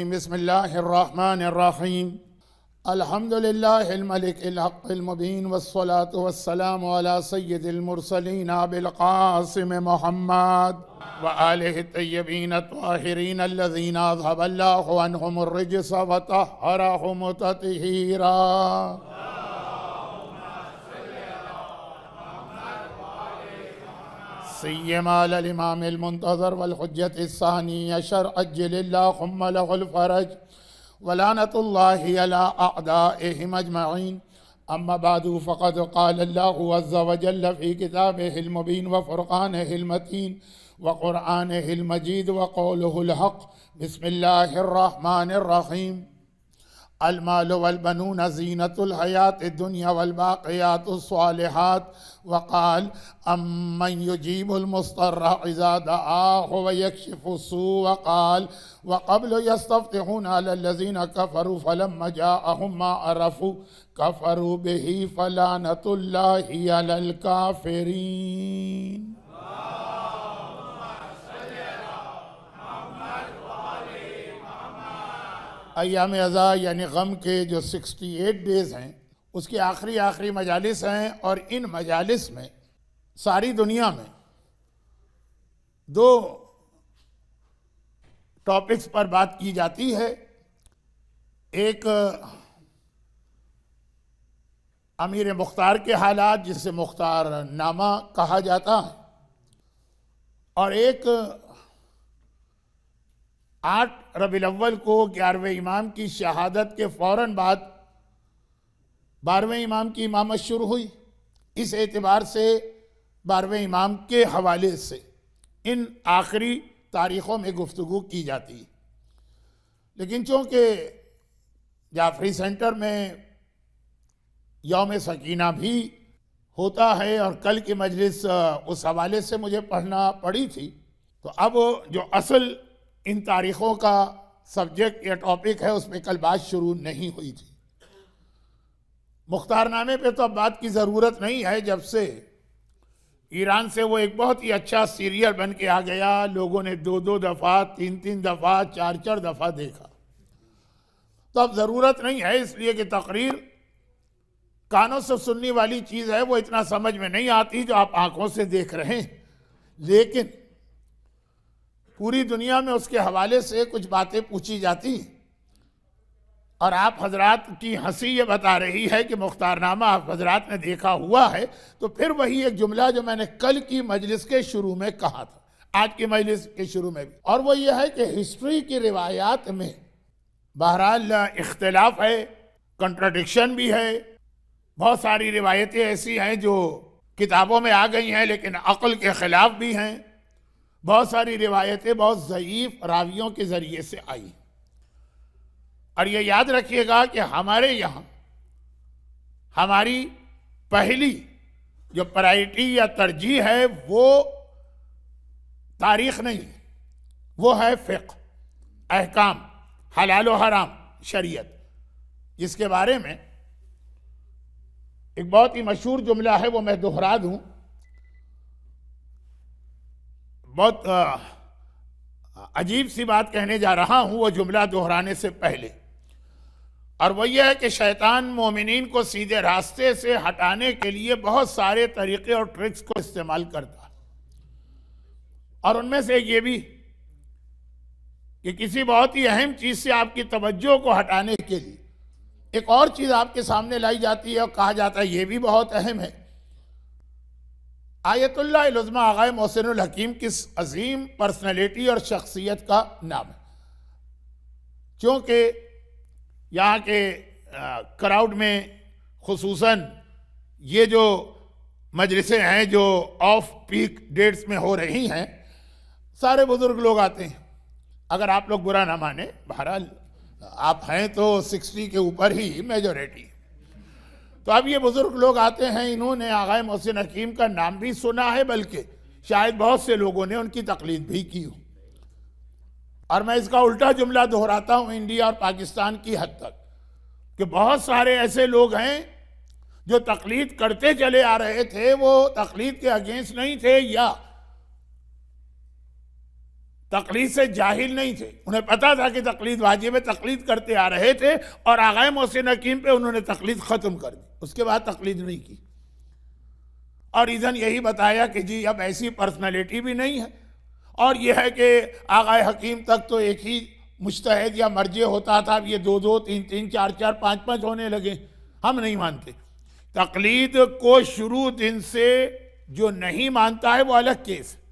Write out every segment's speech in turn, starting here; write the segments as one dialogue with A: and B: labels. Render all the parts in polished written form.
A: بسم الله الرحمن الرحيم. الحمد لله الملك الحق المبين، والصلاة والسلام على سيد المرسلين أبي القاسم محمد وآله الطيبين الطاهرين الذين أذهب الله عنهم الرجس وطهرهم تطهيرا. سيما على الإمام المنتظر والحجة الثاني عشر عجل اللهم له الفرج، ولعنة الله على أعدائهم أجمعين. أما بعد، فقد قال الله عز وجل في كتابه المبين وفرقانه المتين وقرآنه المجيد وقوله الحق. بسم الله الرحمن الرحيم. المال والبنون زينة الحياة الدنيا والباقيات الصالحات. وقال: أمن يجيب المضطر إذا دعاه ويكشف السوء. وقال: وقبل يستفتحون على الذين كفروا فلما جاءهم ما عرفوا كفروا به فلعنة الله على الكافرين. ایام عزا یعنی غم کے جو 68 ڈیز ہیں اس کی آخری مجالس ہیں، اور ان مجالس میں ساری دنیا میں دو ٹاپکس پر بات کی جاتی ہے. ایک امیر مختار کے حالات جسے مختار نامہ کہا جاتا ہے، اور ایک 8 ربیع الاول کو 11ویں امام کی شہادت کے فوراً بعد 12ویں امام کی امامت شروع ہوئی. اس اعتبار سے 12ویں امام کے حوالے سے ان آخری تاریخوں میں گفتگو کی جاتی ہے. لیکن چونکہ جعفری سینٹر میں یوم سکینہ بھی ہوتا ہے اور کل کی مجلس اس حوالے سے مجھے پڑھنا پڑی تھی، تو اب جو اصل ان تاریخوں کا سبجیکٹ یا ٹاپک ہے اس پہ کل بات شروع نہیں ہوئی تھی. مختار نامے پہ تو اب بات کی ضرورت نہیں ہے، جب سے ایران سے وہ ایک بہت ہی اچھا سیریل بن کے آ گیا. لوگوں نے 2 دفعہ 3 دفعہ 4 دفعہ دیکھا، تو اب ضرورت نہیں ہے، اس لیے کہ تقریر کانوں سے سننے والی چیز ہے، وہ اتنا سمجھ میں نہیں آتی جو آپ آنکھوں سے دیکھ رہے ہیں. لیکن پوری دنیا میں اس کے حوالے سے کچھ باتیں پوچھی جاتی ہیں، اور آپ حضرات کی ہنسی یہ بتا رہی ہے کہ مختار نامہ آپ حضرات نے دیکھا ہوا ہے. تو پھر وہی ایک جملہ جو میں نے کل کی مجلس کے شروع میں کہا تھا، آج کی مجلس کے شروع میں بھی، اور وہ یہ ہے کہ ہسٹری کی روایات میں بہرحال اختلاف ہے، کنٹراڈکشن بھی ہے. بہت ساری روایتیں ایسی ہیں جو کتابوں میں آ گئی ہیں لیکن عقل کے خلاف بھی ہیں. بہت ساری روایتیں بہت ضعیف راویوں کے ذریعے سے آئی. اور یہ یاد رکھیے گا کہ ہمارے یہاں ہماری پہلی جو پرائرٹی یا ترجیح ہے وہ تاریخ نہیں، وہ ہے فقہ، احکام، حلال و حرام، شریعت، جس کے بارے میں ایک بہت ہی مشہور جملہ ہے، وہ میں دہرا دوں. بہت عجیب سی بات کہنے جا رہا ہوں وہ جملہ دہرانے سے پہلے، اور وہ یہ ہے کہ شیطان مومنین کو سیدھے راستے سے ہٹانے کے لیے بہت سارے طریقے اور ٹرکس کو استعمال کرتا ہے. اور ان میں سے یہ بھی کہ کسی بہت ہی اہم چیز سے آپ کی توجہ کو ہٹانے کے لیے ایک اور چیز آپ کے سامنے لائی جاتی ہے اور کہا جاتا ہے یہ بھی بہت اہم ہے. آیت اللہ العظمی آغا محسن الحکیم کس عظیم پرسنالٹی اور شخصیت کا نام ہے. چونکہ یہاں کے کراؤڈ میں خصوصاً یہ جو مجلسیں ہیں جو آف پیک ڈیٹس میں ہو رہی ہیں، سارے بزرگ لوگ آتے ہیں. اگر آپ لوگ برا نہ مانیں، بہرحال آپ ہیں تو 60 کے اوپر ہی میجورٹی. تو اب یہ بزرگ لوگ آتے ہیں، انہوں نے آغا محسن حکیم کا نام بھی سنا ہے، بلکہ شاید بہت سے لوگوں نے ان کی تقلید بھی کی ہو. اور میں اس کا الٹا جملہ دہراتا ہوں انڈیا اور پاکستان کی حد تک، کہ بہت سارے ایسے لوگ ہیں جو تقلید کرتے چلے آ رہے تھے، وہ تقلید کے اگینسٹ نہیں تھے، یا تقلید سے جاہل نہیں تھے، انہیں پتا تھا کہ تقلید واجب ہے، تقلید کرتے آ رہے تھے، اور آغا محسن حکیم پہ انہوں نے تقلید ختم کر دی، اس کے بعد تقلید نہیں کی، اور ریزن یہی بتایا کہ جی اب ایسی پرسنالٹی بھی نہیں ہے، اور یہ ہے کہ آغا حکیم تک تو ایک ہی مجتہد یا مرجع ہوتا تھا، اب یہ 2 2 3 3 4 4 5 5 ہونے لگے، ہم نہیں مانتے۔ تقلید کو شروع دن سے جو نہیں مانتا ہے وہ الگ کیس ہے،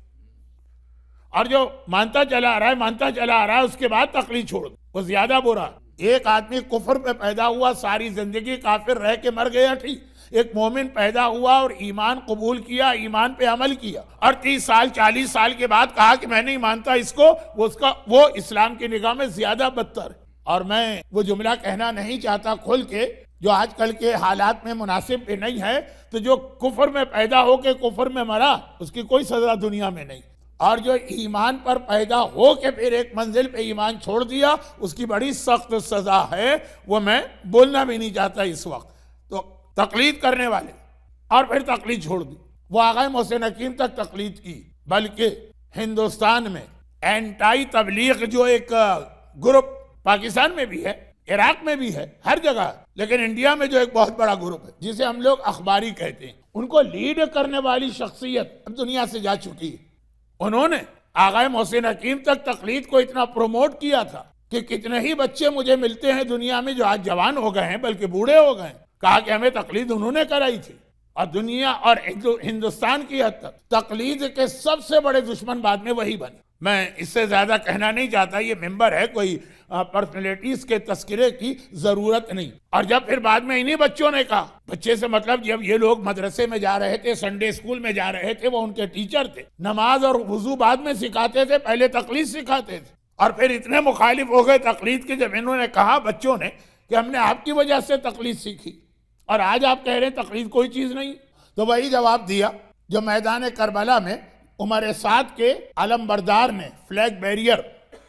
A: اور جو مانتا چلا آ رہا ہے اس کے بعد تقلید چھوڑ دو، وہ زیادہ برا۔ ایک آدمی کفر پہ پیدا ہوا، ساری زندگی کافر رہ کے مر گیا، ٹھیک۔ ایک مومن پیدا ہوا اور ایمان قبول کیا، ایمان پہ عمل کیا، اور 30 سال 40 سال کے بعد کہا کہ میں نہیں مانتا اس کو، وہ اسلام کی نگاہ میں زیادہ بدتر ہے۔ اور میں وہ جملہ کہنا نہیں چاہتا کھل کے جو آج کل کے حالات میں مناسب بھی نہیں ہے، تو جو کفر میں پیدا ہو کے کفر میں مرا، اس کی کوئی سزا دنیا میں نہیں، اور جو ایمان پر پیدا ہو کے پھر ایک منزل پہ ایمان چھوڑ دیا، اس کی بڑی سخت سزا ہے، وہ میں بولنا بھی نہیں چاہتا اس وقت۔ تو تقلید کرنے والے اور پھر تقلید چھوڑ دی، وہ آغا محسن حکیم تک تقلید کی، بلکہ ہندوستان میں اینٹائی تبلیغ جو ایک گروپ پاکستان میں بھی ہے، عراق میں بھی ہے، ہر جگہ، لیکن انڈیا میں جو ایک بہت بڑا گروپ ہے جسے ہم لوگ اخباری کہتے ہیں، ان کو لیڈ کرنے والی شخصیت اب دنیا سے جا چکی ہے۔ انہوں نے آغا محسن حکیم تک تقلید کو اتنا پروموٹ کیا تھا کہ کتنے ہی بچے مجھے ملتے ہیں دنیا میں جو آج جوان ہو گئے ہیں، بلکہ بوڑھے ہو گئے ہیں، کہا کہ ہمیں تقلید انہوں نے کرائی تھی، اور دنیا اور ہندوستان کی حد تک تقلید کے سب سے بڑے دشمن بعد میں وہی بنے۔ میں اس سے زیادہ کہنا نہیں چاہتا، یہ ممبر ہے، کوئی پرسنالٹیز کے تذکرے کی ضرورت نہیں۔ اور جب پھر بعد میں انہی بچوں نے کہا، بچے سے مطلب جب یہ لوگ مدرسے میں جا رہے تھے، سنڈے اسکول میں جا رہے تھے، وہ ان کے ٹیچر تھے، نماز اور وضو بعد میں سکھاتے تھے، پہلے تقلید سکھاتے تھے، اور پھر اتنے مخالف ہو گئے تقلید کے، جب انہوں نے کہا بچوں نے کہ ہم نے آپ کی وجہ سے تقلید سیکھی، اور آج آپ کہہ رہے ہیں تقلید کوئی چیز نہیں، تو وہی جواب دیا جو میدان کربلا میں عمر سعد کے علم بردار نے فلیگ بیریئر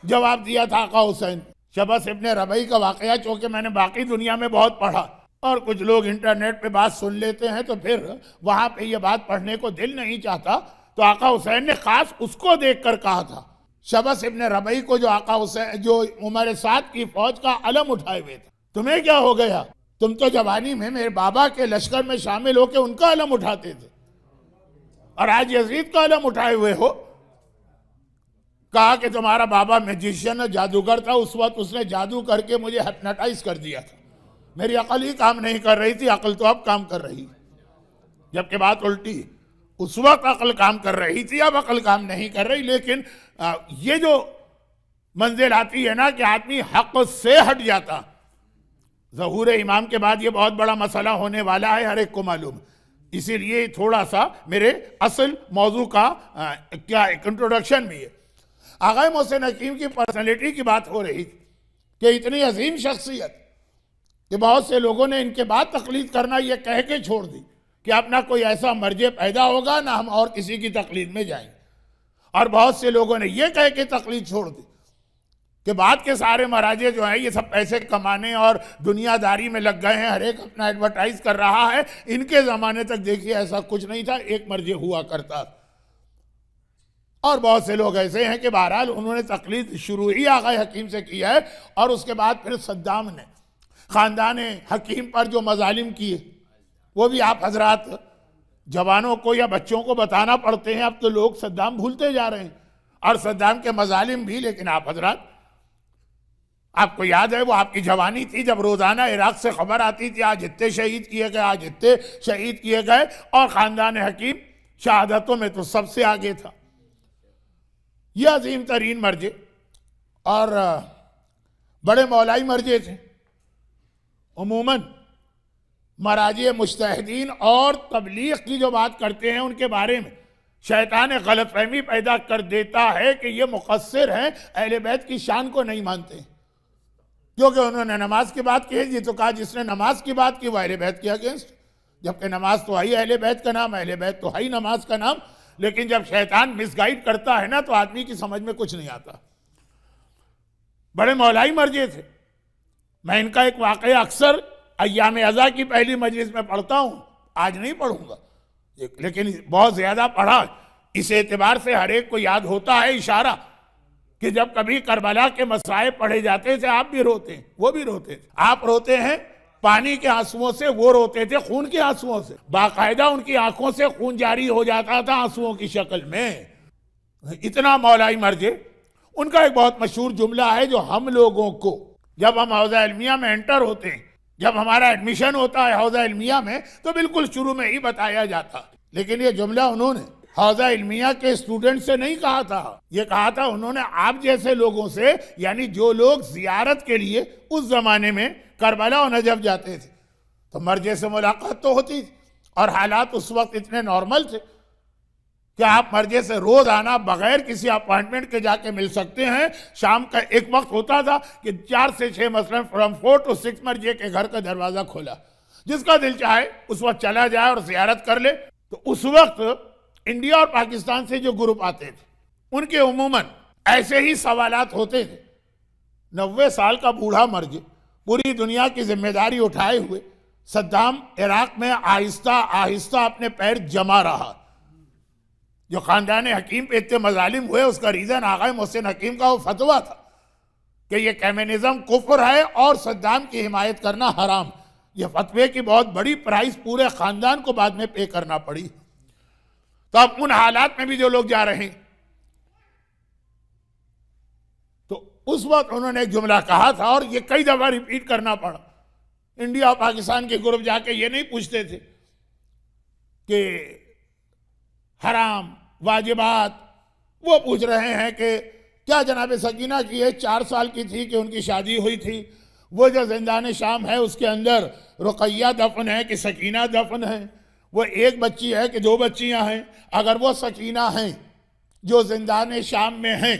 A: جواب دیا تھا آقا حسین۔ شبس ابن ربیع کا واقعہ چونکہ میں نے باقی دنیا میں بہت پڑھا، اور کچھ لوگ انٹرنیٹ پہ بات سن لیتے ہیں تو پھر وہاں پہ یہ بات پڑھنے کو دل نہیں چاہتا، تو آقا حسین نے خاص اس کو دیکھ کر کہا تھا، شبس ابن ربیع کو جو آقا حسین جو عمر سعد کی فوج کا علم اٹھائے ہوئے تھے، تمہیں کیا ہو گیا؟ تم تو جوانی میں میرے بابا کے لشکر میں شامل ہو کے ان کا علم اٹھاتے تھے، اور آج یزید کا علم اٹھائے ہوئے ہو۔ کہا کہ تمہارا بابا میجیشین جادوگر تھا، اس وقت اس نے جادو کر کے مجھے ہپناٹائز کر دیا تھا، میری عقل ہی کام نہیں کر رہی تھی، عقل تو اب کام کر رہی، جبکہ بات الٹی، اس وقت عقل کام کر رہی تھی، اب عقل کام نہیں کر رہی۔ لیکن یہ جو منزل آتی ہے نا کہ آدمی حق سے ہٹ جاتا، ظہور امام کے بعد یہ بہت بڑا مسئلہ ہونے والا ہے، ہر ایک کو معلوم، اسی لیے تھوڑا سا میرے اصل موضوع کا کیا انٹروڈکشن بھی ہے۔ آغا محسن حکیم کی پرسنالٹی کی بات ہو رہی تھی کہ اتنی عظیم شخصیت کہ بہت سے لوگوں نے ان کے بعد تقلید کرنا یہ کہہ کے چھوڑ دی کہ اب نہ کوئی ایسا مرجع پیدا ہوگا نہ ہم اور کسی کی تقلید میں جائیں، اور بہت سے لوگوں نے یہ کہہ کے تقلید چھوڑ دی کہ بعد کے سارے مراجع جو ہیں یہ سب پیسے کمانے اور دنیا داری میں لگ گئے ہیں، ہر ایک اپنا ایڈورٹائز کر رہا ہے، ان کے زمانے تک دیکھیے ایسا کچھ نہیں تھا، ایک مرجع ہوا کرتا۔ اور بہت سے لوگ ایسے ہیں کہ بہرحال انہوں نے تقلید شروع ہی آغا حکیم سے کی ہے، اور اس کے بعد پھر صدام نے خاندان حکیم پر جو مظالم کیے وہ بھی آپ حضرات جوانوں کو یا بچوں کو بتانا پڑتے ہیں، اب تو لوگ صدام بھولتے جا رہے ہیں، اور صدام کے مظالم بھی، لیکن آپ حضرات آپ کو یاد ہے وہ آپ کی جوانی تھی جب روزانہ عراق سے خبر آتی تھی آج اتنے شہید کیے گئے، آج اتنے شہید کیے گئے، اور خاندان حکیم شہادتوں میں تو سب سے آگے تھا۔ یہ عظیم ترین مرجع اور بڑے مولائی مرجع تھے۔ عموماً مراجع مجتہدین اور تبلیغ کی جو بات کرتے ہیں ان کے بارے میں شیطان غلط فہمی پیدا کر دیتا ہے کہ یہ مقصر ہیں، اہل بیت کی شان کو نہیں مانتے، کیونکہ انہوں نے نماز کی بات کی ہے، یہ تو کہا جس نے نماز کی بات کی وہ اہل بیت کے اگینسٹ، جبکہ نماز تو ہے اہل بیت کا نام، اہل بیت تو ہے نماز کا نام، لیکن جب شیطان مس گائیڈ کرتا ہے نا تو آدمی کی سمجھ میں کچھ نہیں آتا۔ بڑے مولائی مرجع تھے، میں ان کا ایک واقعہ اکثر ایام عزا کی پہلی مجلس میں پڑھتا ہوں، آج نہیں پڑھوں گا لیکن بہت زیادہ پڑھا، اس اعتبار سے ہر ایک کو یاد ہوتا ہے اشارہ کہ جب کبھی کربلا کے مصائب پڑھے جاتے تھے آپ بھی روتے ہیں، وہ بھی روتے تھے. آپ روتے ہیں پانی کے آنسوؤں سے، وہ روتے تھے خون کے آنسوؤں سے. باقاعدہ ان کی آنکھوں سے خون جاری ہو جاتا تھا آنسوؤں کی شکل میں. اتنا مولائی مرجع. ان کا ایک بہت مشہور جملہ ہے جو ہم لوگوں کو جب ہم حوزہ علمیہ میں انٹر ہوتے ہیں، جب ہمارا ایڈمیشن ہوتا ہے حوزہ علمیہ میں، تو بالکل شروع میں ہی بتایا جاتا. لیکن یہ جملہ انہوں نے حوزہ علمیہ کے اسٹوڈنٹ سے نہیں کہا تھا. یہ کہا تھا انہوں نے آپ جیسے لوگوں سے، یعنی جو لوگ زیارت کے لیے اس زمانے میں کربلا و نجف جاتے تھے. تو مرجع سے ملاقات تو ہوتی تھی، اور حالات اس وقت اتنے نارمل تھے کہ آپ مرجع سے روز آنا بغیر کسی اپوائنٹمنٹ کے جا کے مل سکتے ہیں. شام کا ایک وقت ہوتا تھا کہ 4 سے 6 مثلا فرام 4 to 6 مرجع کے گھر کا دروازہ کھولا، جس کا دل چاہے اس وقت چلا جائے اور زیارت کر لے. تو اس وقت انڈیا اور پاکستان سے جو گروپ آتے تھے ان کے عموماً ایسے ہی سوالات ہوتے تھے. 90 سال کا بوڑھا مرجع پوری دنیا کی ذمہ داری اٹھائے ہوئے صدام عراق میں آہستہ آہستہ اپنے پیر جما رہا. جو خاندان حکیم پہ اتنے مظالم ہوئے اس کا ریزن آغا محسن حکیم کا وہ فتویٰ تھا کہ یہ کمیونزم کفر ہے اور صدام کی حمایت کرنا حرام. یہ فتوے کی بہت بڑی پرائس پورے خاندان کو بعد میں پے کرنا پڑی. تو اب ان حالات میں بھی جو لوگ جا رہے ہیں، تو اس وقت انہوں نے ایک جملہ کہا تھا اور یہ کئی دفعہ ریپیٹ کرنا پڑا. انڈیا اور پاکستان کے گروپ جا کے یہ نہیں پوچھتے تھے کہ حرام واجبات، وہ پوچھ رہے ہیں کہ کیا جناب سکینہ کی 4 سال کی تھی کہ ان کی شادی ہوئی تھی، وہ جو زندان شام ہے اس کے اندر رقیہ دفن ہے کہ سکینہ دفن ہے، وہ ایک بچی ہے کہ 2 بچیاں ہیں. اگر وہ سکینہ ہیں جو زندان شام میں ہیں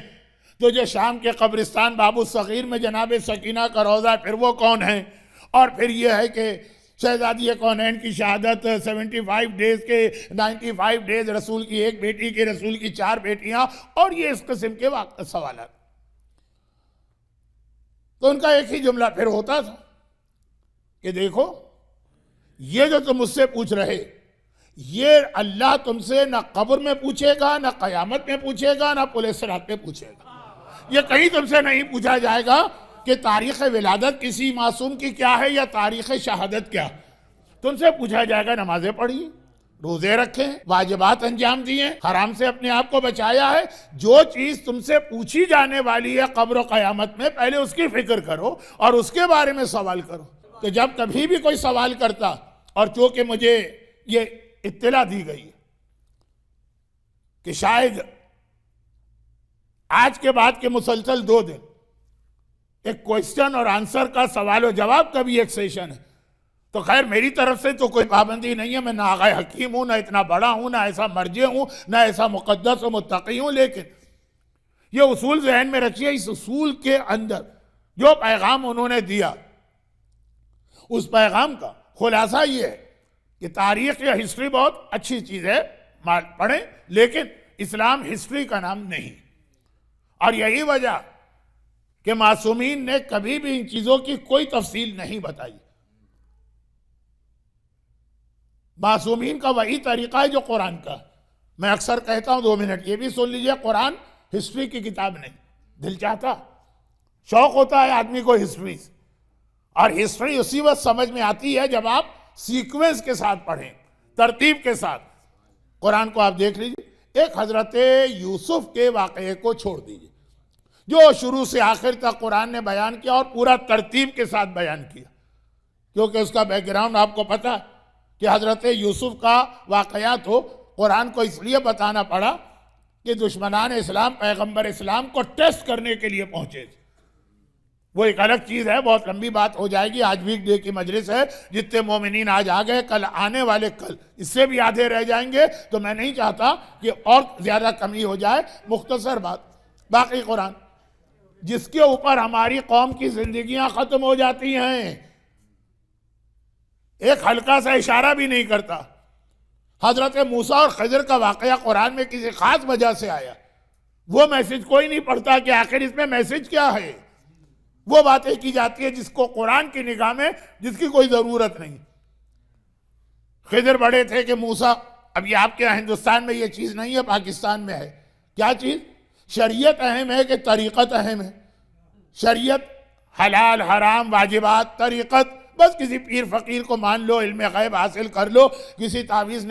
A: تو جو شام کے قبرستان باب الصغیر میں جناب سکینہ کا روضہ ہے، پھر وہ کون ہیں؟ اور پھر یہ ہے کہ شہزادی کونین کی شہادت 75 ڈیز کے 95 ڈیز، رسول کی 1 بیٹی کے، رسول کی 4 بیٹیاں، اور یہ اس قسم کے سوالات. تو ان کا ایک ہی جملہ پھر ہوتا تھا کہ دیکھو یہ جو تم مجھ سے پوچھ رہے، یہ اللہ تم سے نہ قبر میں پوچھے گا، نہ قیامت میں پوچھے گا، نہ پل صراط پہ پوچھے گا. یہ کہیں تم سے نہیں پوچھا جائے گا کہ تاریخ ولادت کسی معصوم کی کیا ہے یا تاریخ شہادت کیا. تم سے پوچھا جائے گا نمازیں پڑھی، روزے رکھیں، واجبات انجام دیے، حرام سے اپنے آپ کو بچایا ہے. جو چیز تم سے پوچھی جانے والی ہے قبر و قیامت میں، پہلے اس کی فکر کرو اور اس کے بارے میں سوال کرو. تو جب کبھی بھی کوئی سوال کرتا، اور چونکہ مجھے یہ اطلاع دی گئی کہ شاید آج کے بعد کے مسلسل 2 دن ایک کوئسچن اور آنسر کا سوال و جواب کا بھی ایک سیشن ہے، تو خیر میری طرف سے تو کوئی پابندی نہیں ہے. میں نہ آغا حکیم ہوں، نہ اتنا بڑا ہوں، نہ ایسا مرجع ہوں، نہ ایسا مقدس و متقی ہوں. لیکن یہ اصول ذہن میں رکھیے، اس اصول کے اندر جو پیغام انہوں نے دیا، اس پیغام کا خلاصہ یہ ہے کہ تاریخ یا ہسٹری بہت اچھی چیز ہے، پڑھیں، لیکن اسلام ہسٹری کا نام نہیں. اور یہی وجہ کہ معصومین نے کبھی بھی ان چیزوں کی کوئی تفصیل نہیں بتائی. معصومین کا وہی طریقہ ہے جو قرآن کا. میں اکثر کہتا ہوں 2 منٹ یہ بھی سن لیجئے، قرآن ہسٹری کی کتاب نہیں. دل چاہتا، شوق ہوتا ہے آدمی کو ہسٹری سے، اور ہسٹری اسی وقت سمجھ میں آتی ہے جب آپ سیکوینس کے ساتھ پڑھیں، ترتیب کے ساتھ. قرآن کو آپ دیکھ لیجئے، ایک حضرت یوسف کے واقعے کو چھوڑ دیجئے جو شروع سے آخر تک قرآن نے بیان کیا اور پورا ترتیب کے ساتھ بیان کیا، کیونکہ اس کا بیک گراؤنڈ آپ کو پتا کہ حضرت یوسف کا واقعات ہو. قرآن کو اس لیے بتانا پڑا کہ دشمنان اسلام پیغمبر اسلام کو ٹیسٹ کرنے کے لیے پہنچے تھے. وہ ایک الگ چیز ہے، بہت لمبی بات ہو جائے گی. آج ویک ڈے کی مجلس ہے، جتنے مومنین آج آ گئے، کل آنے والے کل اس سے بھی آدھے رہ جائیں گے، تو میں نہیں چاہتا کہ اور زیادہ کمی ہو جائے. مختصر بات، باقی قرآن جس کے اوپر ہماری قوم کی زندگیاں ختم ہو جاتی ہیں، ایک ہلکا سا اشارہ بھی نہیں کرتا. حضرت موسیٰ اور خضر کا واقعہ قرآن میں کسی خاص وجہ سے آیا، وہ میسج کوئی نہیں پڑھتا کہ آخر اس میں میسج کیا ہے. وہ باتیں کی جاتی ہے جس کو قرآن کی نگاہ میں جس کی کوئی ضرورت نہیں. خضر بڑے تھے کہ موسیٰ، اب یہ آپ کے ہندوستان میں یہ چیز نہیں ہے، پاکستان میں ہے. کیا چیز؟ شریعت اہم ہے کہ طریقت اہم ہے؟ شریعت حلال حرام واجبات طریقت، بس کسی پیر فقیر کو مان لو، علم غیب حاصل کر لو، کسی تعویذ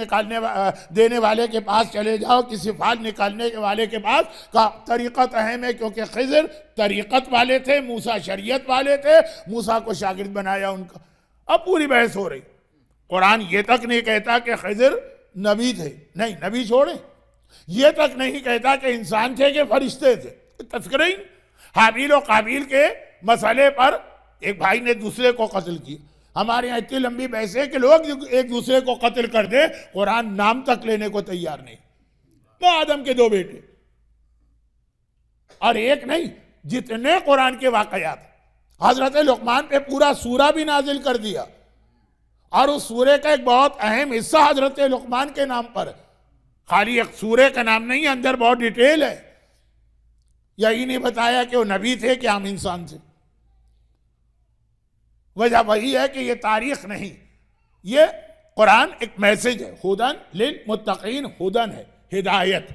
A: دینے والے کے پاس چلے جاؤ، کسی فال نکالنے والے کے پاس کا طریقت اہم ہے، کیونکہ خضر طریقت والے تھے، موسیٰ شریعت والے تھے، موسیٰ کو شاگرد بنایا ان کا۔ اب پوری بحث ہو رہی، قرآن یہ تک نہیں کہتا کہ خضر نبی تھے، نہیں، نبی چھوڑیں، یہ تک نہیں کہتا کہ انسان تھے کہ فرشتے تھے، تذکرہ ہی۔ حابیل و قابیل کے مسئلے پر ایک بھائی نے دوسرے کو قتل کیا، ہمارے یہاں اتنی لمبی بحث ہے کہ لوگ ایک دوسرے کو قتل کر دے، قرآن نام تک لینے کو تیار نہیں۔ وہ آدم کے 2 بیٹے، اور ایک نہیں، جتنے قرآن کے واقعات، حضرت لقمان پہ پورا سورہ بھی نازل کر دیا، اور اس سورے کا ایک بہت اہم حصہ حضرت لقمان کے نام پر، خالی ایک سورے کا نام نہیں، اندر بہت ڈیٹیل ہے۔ یہی نہیں بتایا کہ وہ نبی تھے کہ عام انسان تھے۔ وجہ وہی ہے کہ یہ تاریخ نہیں، یہ قرآن ایک میسج ہے، ہدن للمتقین، ہدن ہے، ہدایت۔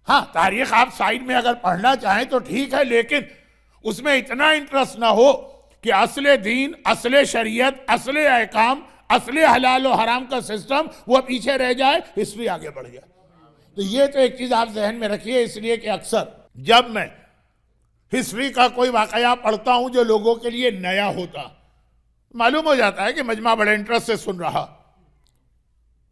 A: ہاں، تاریخ آپ سائیڈ میں اگر پڑھنا چاہیں تو ٹھیک ہے، لیکن اس میں اتنا انٹرسٹ نہ ہو کہ اصل دین، اصل شریعت، اصل احکام، اصل حلال و حرام کا سسٹم وہ پیچھے رہ جائے، ہسٹری آگے بڑھ جائے۔ تو یہ تو ایک چیز آپ ذہن میں رکھیے، اس لیے کہ اکثر جب میں ہسٹری کا کوئی واقعہ پڑھتا ہوں جو لوگوں کے لیے نیا ہوتا، معلوم ہو جاتا ہے کہ مجمع بڑے انٹرسٹ سے سن رہا،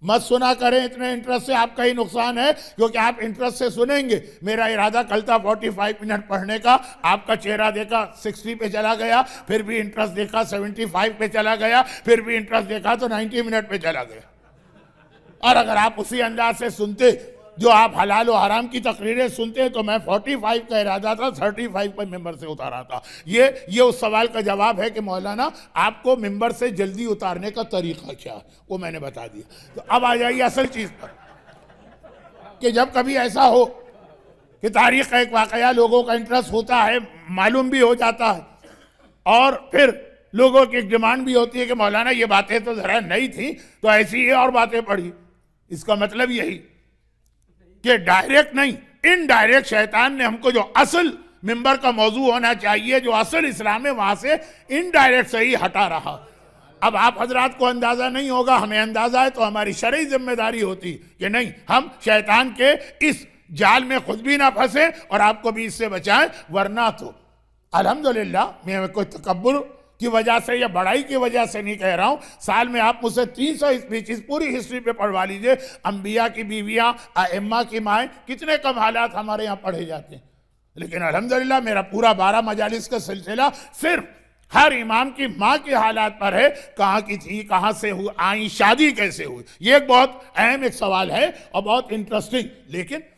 A: مت سنا کریں اتنے انٹرسٹ سے، آپ کا ہی نقصان ہے، کیونکہ آپ انٹرسٹ سے سنیں گے۔ میرا ارادہ کل تھا 45 منٹ پڑھنے کا، آپ کا چہرہ دیکھا 60 پہ چلا گیا، پھر بھی انٹرسٹ دیکھا 75 پہ چلا گیا، پھر بھی انٹرسٹ دیکھا تو 90 منٹ پہ چلا گیا۔ اور اگر آپ اسی انداز سے سنتے جو آپ حلال و حرام کی تقریریں سنتے تو میں 45 کا ارادہ تھا، 35 پر ممبر سے اتارا تھا۔ یہ اس سوال کا جواب ہے کہ مولانا آپ کو ممبر سے جلدی اتارنے کا طریقہ کیا، وہ میں نے بتا دیا۔ تو اب آ جائیے اصل چیز پر، کہ جب کبھی ایسا ہو کہ تاریخ کا ایک واقعہ لوگوں کا انٹرسٹ ہوتا ہے، معلوم بھی ہو جاتا ہے، اور پھر لوگوں کی ایک ڈیمانڈ بھی ہوتی ہے کہ مولانا یہ باتیں تو ذرا نئی تھیں، تو ایسی ہی اور باتیں پڑھی۔ اس کا مطلب یہی کہ ڈائریکٹ نہیں، انڈائریکٹ شیطان نے ہم کو جو اصل ممبر کا موضوع ہونا چاہیے، جو اصل اسلام ہے، وہاں سے انڈائریکٹ سے ہی ہٹا رہا۔ اب آپ حضرات کو اندازہ نہیں ہوگا، ہمیں اندازہ ہے، تو ہماری شرعی ذمہ داری ہوتی کہ نہیں، ہم شیطان کے اس جال میں خود بھی نہ پھنسیں اور آپ کو بھی اس سے بچائیں، ورنہ تو الحمدللہ میں کوئی تکبر کی وجہ سے یا بڑائی کی وجہ سے نہیں کہہ رہا ہوں، سال میں آپ مجھ سے 300 اسپیچز پوری ہسٹری پہ پڑھوا لیجئے، انبیاء کی بیویاں، ائمہ کی مائیں، کتنے کم حالات ہمارے یہاں پڑھے جاتے ہیں، لیکن الحمدللہ میرا پورا 12 مجالس کا سلسلہ صرف ہر امام کی ماں کے حالات پر ہے، کہاں کی تھی، کہاں سے آئیں، شادی کیسے ہوئی۔ یہ ایک بہت اہم ایک سوال ہے اور بہت انٹرسٹنگ، لیکن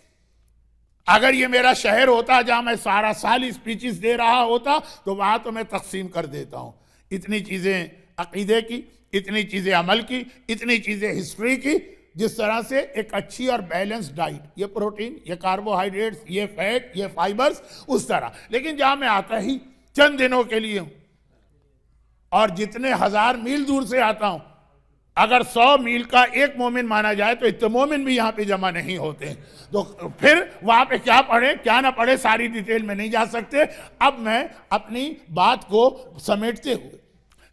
A: اگر یہ میرا شہر ہوتا جہاں میں سارا سال اسپیچز دے رہا ہوتا تو وہاں تو میں تقسیم کر دیتا ہوں، اتنی چیزیں عقیدے کی، اتنی چیزیں عمل کی، اتنی چیزیں ہسٹری کی، جس طرح سے ایک اچھی اور بیلنس ڈائٹ، یہ پروٹین، یہ کاربوہائیڈریٹس، یہ فیٹ، یہ فائبرز، اس طرح۔ لیکن جہاں میں آتا ہی چند دنوں کے لیے ہوں اور جتنے 1000 میل دور سے آتا ہوں، اگر 100 میل کا ایک مومن مانا جائے تو اتنے مومن بھی یہاں پہ جمع نہیں ہوتے، تو پھر وہاں پہ کیا پڑھے کیا نہ پڑھے ساری ڈیٹیل میں نہیں جا سکتے۔ اب میں اپنی بات کو سمیٹتے ہوئے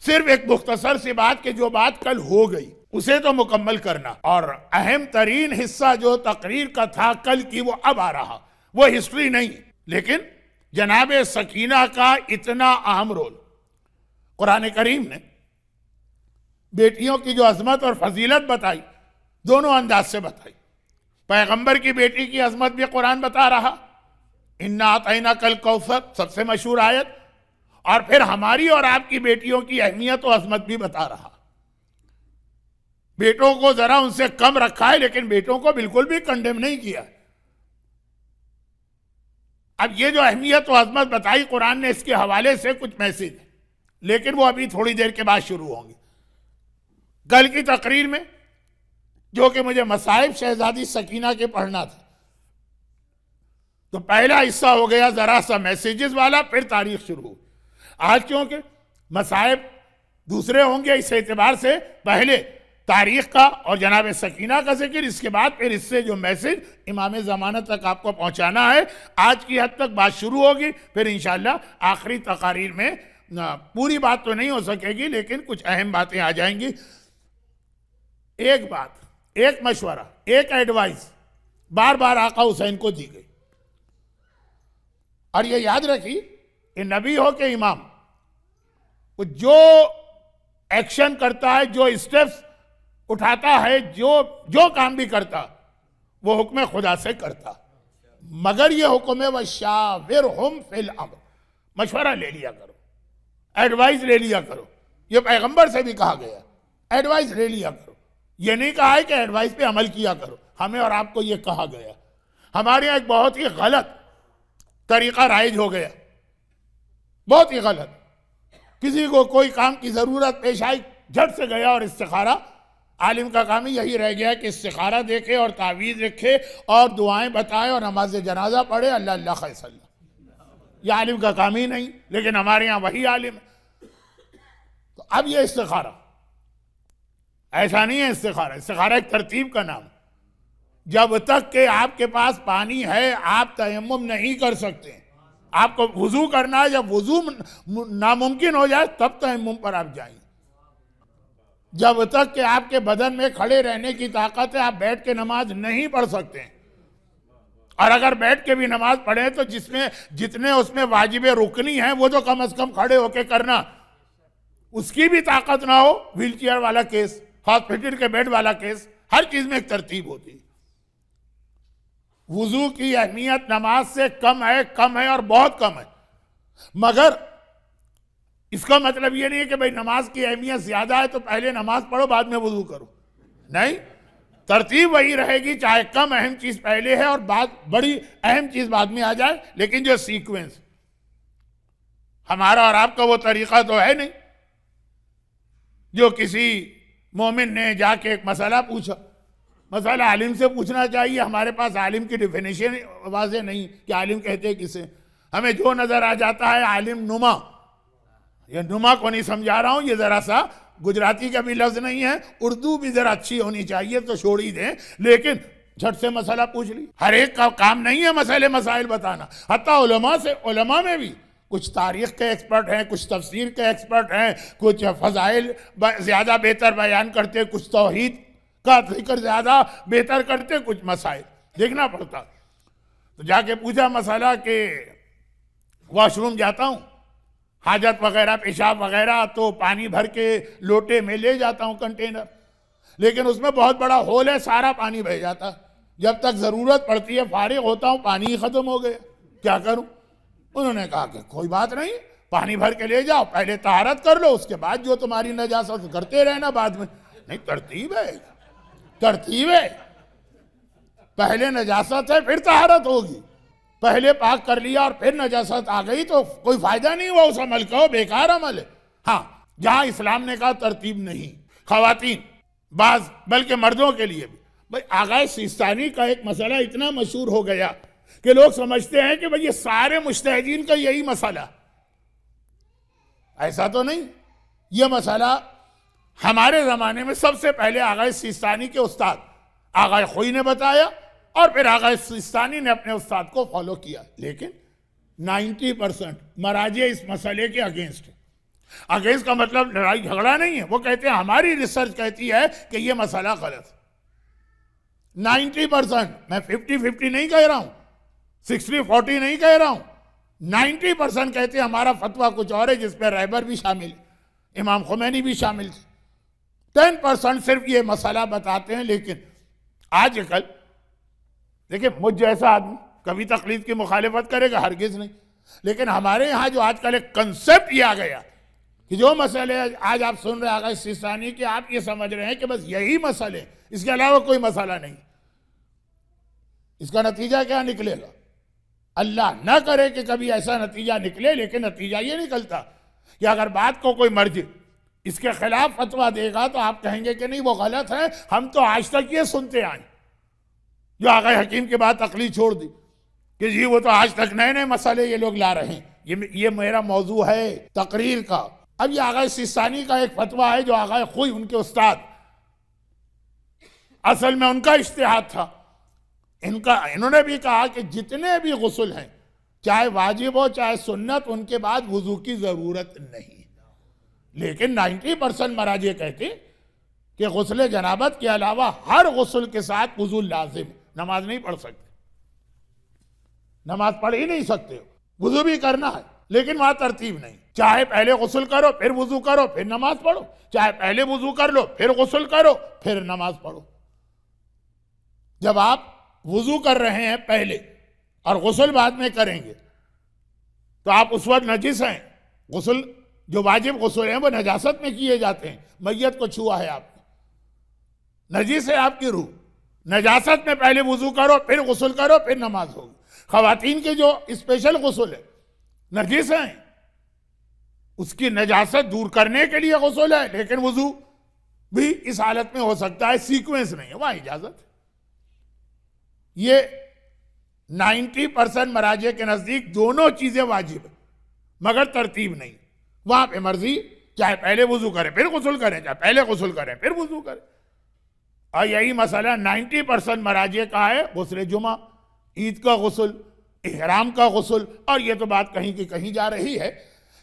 A: صرف ایک مختصر سی بات کہ جو بات کل ہو گئی اسے تو مکمل کرنا، اور اہم ترین حصہ جو تقریر کا تھا کل کی وہ اب آ رہا، وہ ہسٹری نہیں لیکن جناب سکینہ کا اتنا اہم رول۔ قرآن کریم نے بیٹیوں کی جو عظمت اور فضیلت بتائی، دونوں انداز سے بتائی۔ پیغمبر کی بیٹی کی عظمت بھی قرآن بتا رہا، اِنَّا أَعْطَيْنَاكَ الْكَوْثَرَ، سب سے مشہور آیت، اور پھر ہماری اور آپ کی بیٹیوں کی اہمیت و عظمت بھی بتا رہا۔ بیٹوں کو ذرا ان سے کم رکھا ہے، لیکن بیٹوں کو بالکل بھی کنڈیم نہیں کیا۔ اب یہ جو اہمیت و عظمت بتائی قرآن نے، اس کے حوالے سے کچھ میسج ہے، لیکن وہ ابھی تھوڑی دیر کے بعد شروع ہوں گے۔ کل کی تقریر میں جو کہ مجھے مصائب شہزادی سکینہ کے پڑھنا تھا، تو پہلا حصہ ہو گیا ذرا سا میسیجز والا، پھر تاریخ شروع ہو۔ آج کیونکہ مصائب دوسرے ہوں گے، اس اعتبار سے پہلے تاریخ کا اور جناب سکینہ کا ذکر، اس کے بعد پھر اس سے جو میسج امام زمانہ تک آپ کو پہنچانا ہے، آج کی حد تک بات شروع ہوگی، پھر انشاءاللہ آخری تقاریر میں پوری بات تو نہیں ہو سکے گی لیکن کچھ اہم باتیں آ جائیں گی۔ ایک بات، ایک مشورہ، ایک ایڈوائز بار بار آقا حسین کو دی گئی، اور یہ یاد رکھی کہ نبی ہو کہ امام، جو ایکشن کرتا ہے، جو اسٹیپس اٹھاتا ہے، جو کام بھی کرتا وہ حکم خدا سے کرتا، مگر یہ حکم ہے وَشَاوِرْهُمْ فِي الْأَمْرِ، مشورہ لے لیا کرو، ایڈوائز لے لیا کرو، یہ پیغمبر سے بھی کہا گیا، ایڈوائز لے لیا کرو، یہ نہیں کہا ہے کہ ایڈوائز پہ عمل کیا کرو، ہمیں اور آپ کو یہ کہا گیا۔ ہمارے یہاں ایک بہت ہی غلط طریقہ رائج ہو گیا، بہت ہی غلط، کسی کو کوئی کام کی ضرورت پیش آئی، جھٹ سے گیا اور استخارہ، عالم کا کام ہی یہی رہ گیا کہ استخارہ دیکھے اور تعویذ رکھے اور دعائیں بتائے اور نماز جنازہ پڑھے، اللہ اللہ خیص اللہ، یہ عالم کا کام ہی نہیں، لیکن ہمارے یہاں وہی عالم ہے۔ تو اب یہ استخارہ ایسا نہیں ہے، استخارہ ایک ترتیب کا نام، جب تک کہ آپ کے پاس پانی ہے آپ تیمم نہیں کر سکتے، آپ کو وضو کرنا ہے، جب وضو ناممکن ہو جائے تب تیمم پر آپ جائیں، جب تک کہ آپ کے بدن میں کھڑے رہنے کی طاقت ہے آپ بیٹھ کے نماز نہیں پڑھ سکتے، اور اگر بیٹھ کے بھی نماز پڑھیں تو جتنے اس میں واجب رکنی ہیں وہ تو کم از کم کھڑے ہو کے کرنا، اس کی بھی طاقت نہ ہو، ویل چیئر والا کیس، ہاسپٹل کے بیڈ والا کیس، ہر چیز میں ایک ترتیب ہوتی ہے۔ وضو کی اہمیت نماز سے کم ہے اور بہت کم ہے، مگر اس کا مطلب یہ نہیں ہے کہ بھئی نماز کی اہمیت زیادہ ہے تو پہلے نماز پڑھو بعد میں وضو کرو، نہیں، ترتیب وہی رہے گی، چاہے کم اہم چیز پہلے ہے اور بڑی اہم چیز بعد میں آ جائے، لیکن جو سیکوینس ہمارا اور آپ کا وہ طریقہ تو ہے نہیں، جو کسی مومن نے جا کے ایک مسئلہ پوچھا، مسئلہ عالم سے پوچھنا چاہیے، ہمارے پاس عالم کی ڈیفینیشن واضح نہیں کہ عالم کہتے کسے، ہمیں جو نظر آ جاتا ہے عالم نما، یہ نما کو نہیں سمجھا رہا ہوں، یہ ذرا سا گجراتی کا بھی لفظ نہیں ہے، اردو بھی ذرا اچھی ہونی چاہیے تو چھوڑ ہی دیں، لیکن جھٹ سے مسئلہ پوچھ لی، ہر ایک کا کام نہیں ہے مسائل بتانا، حتیٰ علماء میں بھی کچھ تاریخ کے ایکسپرٹ ہیں، کچھ تفسیر کے ایکسپرٹ ہیں، کچھ فضائل زیادہ بہتر بیان کرتے، کچھ توحید کا ذکر زیادہ بہتر کرتے، کچھ مسائل دیکھنا پڑتا۔ تو جا کے پوچھا مسئلہ کہ واش روم جاتا ہوں، حاجت وغیرہ پیشاب وغیرہ، تو پانی بھر کے لوٹے میں لے جاتا ہوں کنٹینر، لیکن اس میں بہت بڑا ہول ہے، سارا پانی بہہ جاتا، جب تک ضرورت پڑتی ہے فارغ ہوتا ہوں پانی ہی ختم ہو گیا، کیا کروں؟ انہوں نے کہا کہ کوئی بات نہیں، پانی بھر کے لے جاؤ، پہلے طہارت کر لو، اس کے بعد جو تمہاری نجاست کرتے رہنا بعد میں، نہیں، ترتیب ہے، پہلے نجاست ہے پھر طہارت ہوگی، پہلے پاک کر لیا اور پھر نجاست آ گئی تو کوئی فائدہ نہیں ہوا اس عمل کا، بیکار عمل ہے۔ ہاں، جہاں اسلام نے کہا ترتیب نہیں، خواتین بلکہ مردوں کے لیے بھی، بھئی آغا سیستانی کا ایک مسئلہ اتنا مشہور ہو گیا کہ لوگ سمجھتے ہیں کہ بھئی یہ سارے مجتہدین کا یہی مسئلہ، ایسا تو نہیں، یہ مسئلہ ہمارے زمانے میں سب سے پہلے آغا سیستانی کے استاد آغا خوئی نے بتایا، اور پھر آغا سیستانی نے اپنے استاد کو فالو کیا، لیکن 90% مراجع اس مسئلے کے اگینسٹ کا مطلب لڑائی جھگڑا نہیں ہے، وہ کہتے ہیں ہماری ریسرچ کہتی ہے کہ یہ مسئلہ غلط، 90%، میں 50-50 نہیں کہہ رہا ہوں، 60-40 نہیں کہہ رہا ہوں، 90% کہتے ہیں ہمارا فتویٰ کچھ اور ہے، جس پہ رہبر بھی شامل ہے، امام خمینی بھی شامل تھے، 10% صرف یہ مسئلہ بتاتے ہیں۔ لیکن آج کل دیکھیں، مجھ جیسا آدمی کبھی تقلید کی مخالفت کرے گا، ہرگز نہیں، لیکن ہمارے یہاں جو آج کل ایک کنسپٹ یہ آ گیا کہ جو مسئلے آج آپ سن رہے ہیں آغا سیستانی کے، آپ یہ سمجھ رہے ہیں کہ بس یہی مسئلے، اس کے علاوہ کوئی مسئلہ نہیں، اس کا نتیجہ کیا نکلے گا؟ اللہ نہ کرے کہ کبھی ایسا نتیجہ نکلے، لیکن نتیجہ یہ نکلتا کہ اگر بات کو کوئی مرجع اس کے خلاف فتویٰ دے گا تو آپ کہیں گے کہ نہیں وہ غلط ہے، ہم تو آج تک یہ سنتے آئیں، جو آغا حکیم کے بعد تقلید چھوڑ دی کہ جی وہ تو آج تک نئے مسئلے یہ لوگ لا رہے ہیں، یہ میرا موضوع ہے تقریر کا۔ اب یہ آغا سیستانی کا ایک فتویٰ ہے جو آغا خوئی ان کے استاد اصل میں ان کا اجتہاد تھا. انہوں نے بھی کہا کہ جتنے بھی غسل ہیں چاہے واجب ہو چاہے سنت ان کے بعد وضو کی ضرورت نہیں. لیکن 90% مراجع کہتے کہ غسل جنابت کے علاوہ ہر غسل کے ساتھ وضو لازم. نماز نہیں پڑھ سکتے, نماز پڑھ ہی نہیں سکتے, وضو بھی کرنا ہے لیکن وہاں ترتیب نہیں. چاہے پہلے غسل کرو پھر وضو کرو پھر نماز پڑھو, چاہے پہلے وضو کر لو پھر غسل کرو پھر نماز پڑھو. جب آپ وضو کر رہے ہیں پہلے اور غسل بعد میں کریں گے تو آپ اس وقت نجس ہیں. غسل جو واجب غسل ہیں وہ نجاست میں کیے جاتے ہیں. میت کو چھوا ہے آپ نے, نجس ہے آپ کی روح. نجاست میں پہلے وضو کرو پھر غسل کرو پھر نماز ہوگی. خواتین کے جو اسپیشل غسل ہے نجس ہیں, اس کی نجاست دور کرنے کے لیے غسل ہے لیکن وضو بھی اس حالت میں ہو سکتا ہے, سیکوینس نہیں ہے, وہاں اجازت ہے. یہ 90% مراجع کے نزدیک دونوں چیزیں واجب ہیں مگر ترتیب نہیں. وہاں پہ مرضی, چاہے پہلے وضو کریں پھر غسل کریں, چاہے پہلے غسل کریں پھر وضو کریں. اور یہی مسئلہ 90% مراجع کا ہے. غسل جمعہ, عید کا غسل, احرام کا غسل. اور یہ تو بات کہیں کی کہیں جا رہی ہے.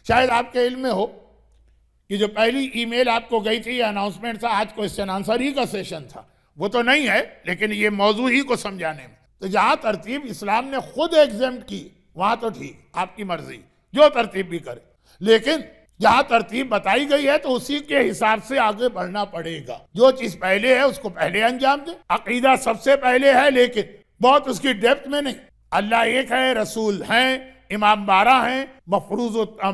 A: شاید آپ کے علم میں ہو کہ جو پہلی ای میل آپ کو گئی تھی یہ اناؤنسمنٹ تھا, آج کوسچن آنسر ہی کا سیشن تھا. وہ تو نہیں ہے لیکن یہ موضوع ہی کو سمجھانے میں. تو جہاں ترتیب اسلام نے خود ایگزیمٹ کی وہاں تو ٹھیک, آپ کی مرضی جو ترتیب بھی کرے, لیکن جہاں ترتیب بتائی گئی ہے تو اسی کے حساب سے آگے بڑھنا پڑے گا. جو چیز پہلے ہے اس کو پہلے انجام دیں. عقیدہ سب سے پہلے ہے لیکن بہت اس کی ڈیپتھ میں نہیں. اللہ ایک ہے, رسول ہیں, امام 12 ہیں,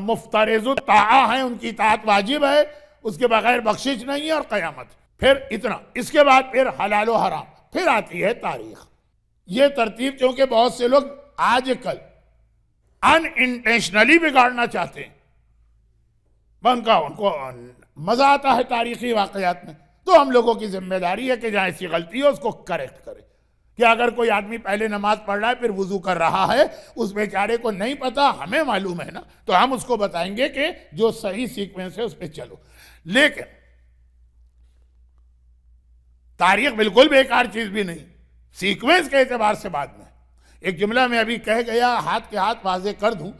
A: مفترض الطاعہ ہیں, ان کی اطاعت واجب ہے, اس کے بغیر بخشش نہیں ہے, اور قیامت. پھر اتنا, اس کے بعد پھر حلال و حرام, پھر آتی ہے تاریخ. یہ ترتیب چونکہ بہت سے لوگ آج کل ان انٹینشنلی بگاڑنا چاہتے ہیں, ان کو مزہ آتا ہے تاریخی واقعات میں. تو ہم لوگوں کی ذمہ داری ہے کہ جہاں ایسی غلطی ہو اس کو کریکٹ کرے. کہ اگر کوئی آدمی پہلے نماز پڑھ رہا ہے پھر وضو کر رہا ہے, اس بیچارے کو نہیں پتا, ہمیں معلوم ہے نا, تو ہم اس کو بتائیں گے کہ جو صحیح سیکوینس ہے اس پہ چلو. لیکن تاریخ بالکل بیکار چیز بھی نہیں, سیکوینس کے اعتبار سے بعد میں. ایک جملہ میں ابھی کہہ گیا, ہاتھ کے ہاتھ واضح کر دوں.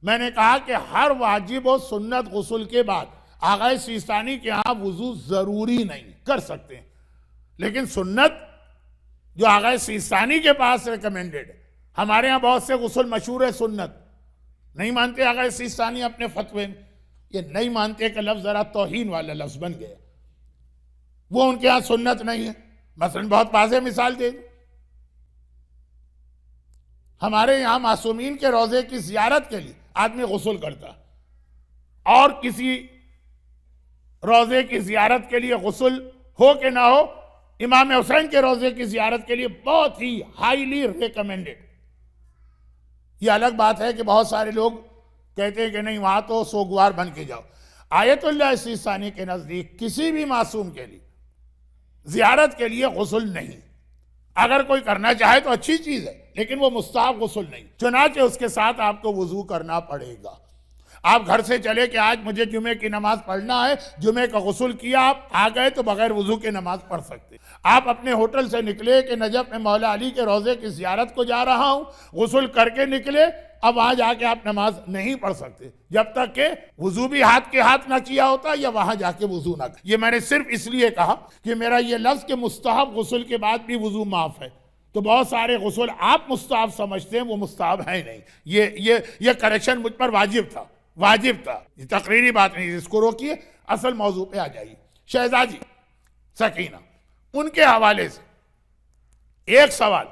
A: میں نے کہا کہ ہر واجب و سنت غسل کے بعد آغا سیستانی کے ہاں وضو ضروری نہیں, کر سکتے ہیں. لیکن سنت جو آغا سیستانی کے پاس ریکمینڈڈ ہے, ہمارے ہاں بہت سے غسل مشہور ہے سنت نہیں مانتے آغا سیستانی اپنے فتوے میں. یہ نہیں مانتے کہ لفظ ذرا توہین والا لفظ بن گیا, وہ ان کے ہاں سنت نہیں ہے. مثلا بہت واضح مثال دے دوں, ہمارے یہاں معصومین کے روضے کی زیارت کے لیے آدمی غسل کرتا, اور کسی روضے کی زیارت کے لیے غسل ہو کہ نہ ہو, امام حسین کے روضے کی زیارت کے لیے بہت ہی ہائیلی ریکمینڈڈ. یہ الگ بات ہے کہ بہت سارے لوگ کہتے ہیں کہ نہیں وہاں تو سوگوار بن کے جاؤ. آیت اللہ سیستانی کے نزدیک کسی بھی معصوم کے لیے زیارت کے لیے غسل نہیں. اگر کوئی کرنا چاہے تو اچھی چیز ہے لیکن وہ مستحب غسل نہیں. چنانچہ اس کے ساتھ آپ کو وضو کرنا پڑے گا. آپ گھر سے چلے کہ آج مجھے جمعے کی نماز پڑھنا ہے, جمعے کا غسل کیا, آپ آ گئے تو بغیر وضو کے نماز پڑھ سکتے. آپ اپنے ہوٹل سے نکلے کہ نجف میں مولا علی کے روضے کی زیارت کو جا رہا ہوں, غسل کر کے نکلے, اب وہاں جا کے آپ نماز نہیں پڑھ سکتے جب تک کہ وضو بھی ہاتھ کے ہاتھ نہ کیا ہوتا یا وہاں جا کے وضو نہ کیا. یہ میں نے صرف اس لیے کہا کہ میرا یہ لفظ کہ مستحب غسل کے بعد بھی وضو معاف ہے, تو بہت سارے غسل آپ مستحب سمجھتے ہیں, وہ مستحب ہیں نہیں. یہ کریکشن مجھ پر واجب تھا, یہ تقریری بات نہیں, اس کو روکیے, اصل موضوع پہ آ جائیے. شہزادی سکینہ, ان کے حوالے سے ایک سوال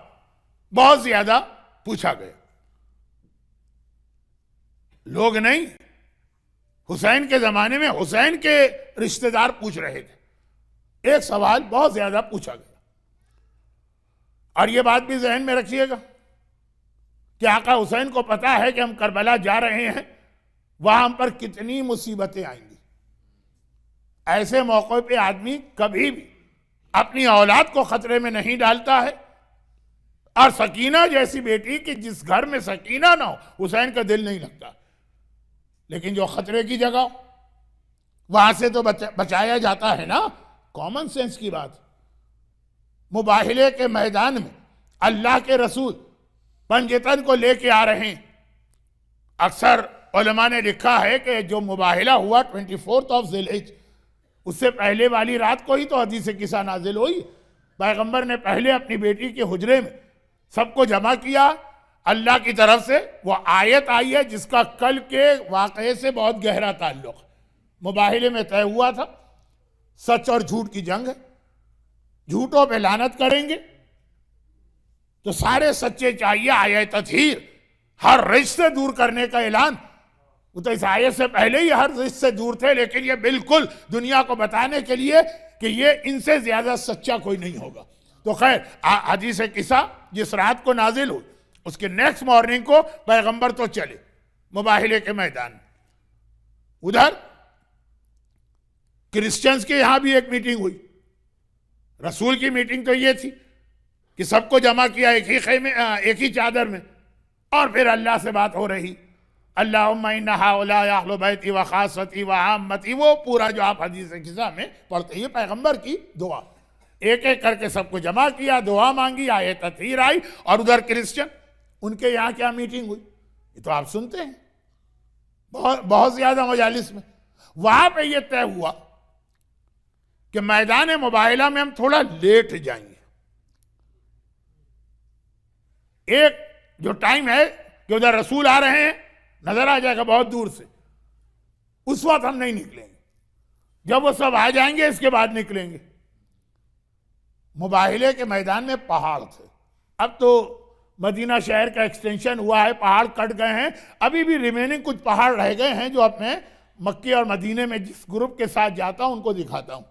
A: بہت زیادہ پوچھا گیا. لوگ نہیں, حسین کے زمانے میں حسین کے رشتہ دار پوچھ رہے تھے. ایک سوال بہت زیادہ پوچھا گیا, اور یہ بات بھی ذہن میں رکھیے گا کہ آقا حسین کو پتا ہے کہ ہم کربلا جا رہے ہیں, وہاں ہم پر کتنی مصیبتیں آئیں گی. ایسے موقع پہ آدمی کبھی بھی اپنی اولاد کو خطرے میں نہیں ڈالتا ہے. اور سکینہ جیسی بیٹی کہ جس گھر میں سکینہ نہ ہو حسین کا دل نہیں لگتا, لیکن جو خطرے کی جگہ وہاں سے تو بچایا جاتا ہے نا. کامن سینس کی بات. مباہلے کے میدان میں اللہ کے رسول پنجتن کو لے کے آ رہے ہیں. اکثر علماء نے لکھا ہے کہ جو مباہلہ ہوا 24 ذی الحجہ، اس سے پہلے والی رات کو ہی تو حدیث قصہ نازل ہوئی. پیغمبر نے پہلے اپنی بیٹی کے حجرے میں سب کو جمع کیا. اللہ کی طرف سے وہ آیت آئی ہے جس کا کل کے واقعے سے بہت گہرا تعلق ہے. مباہلے میں طے ہوا تھا سچ اور جھوٹ کی جنگ ہے، جھوٹوں پہ لعنت کریں گے تو سارے سچے چاہیے. آیت تطہیر ہر رجس سے دور کرنے کا اعلان، وہ تو اس آیت سے پہلے ہی ہر رجس سے دور تھے، لیکن یہ بالکل دنیا کو بتانے کے لیے کہ یہ ان سے زیادہ سچا کوئی نہیں ہوگا. تو خیر حدیث قصہ جس رات کو نازل ہوئی اس کے نیکسٹ مارننگ کو پیغمبر تو چلے مباہلے کے میدان میں. ادھر کرسچنز کے یہاں بھی ایک میٹنگ ہوئی. رسول کی میٹنگ تو یہ تھی کہ سب کو جمع کیا ایک ہی خیمے ایک ہی چادر میں، اور پھر اللہ سے بات ہو رہی اللہم ان ہؤلاء اہل بیتی وخاصتی وعامتی، وہ پورا جو آپ حدیث قصہ میں پڑھتے ہیں پیغمبر کی دعا. ایک ایک کر کے سب کو جمع کیا، دعا مانگی، آیت تطہیر آئی. اور ادھر کرسچن ان کے یہاں کیا میٹنگ ہوئی یہ تو آپ سنتے ہیں بہت زیادہ مجالس میں. وہاں پہ یہ طے ہوا کہ میدان مباہلہ میں ہم تھوڑا لیٹ جائیں گے. ایک جو ٹائم ہے کہ ادھر رسول آ رہے ہیں نظر آ جائے گا بہت دور سے، اس وقت ہم نہیں نکلیں گے. جب وہ سب آ جائیں گے اس کے بعد نکلیں گے. مباہلے کے میدان میں پہاڑ تھے. اب تو مدینہ شہر کا ایکسٹینشن ہوا ہے، پہاڑ کٹ گئے ہیں. ابھی بھی ریمیننگ کچھ پہاڑ رہ گئے ہیں جو اپنے مکے اور مدینے میں جس گروپ کے ساتھ جاتا ہوں ان کو دکھاتا ہوں.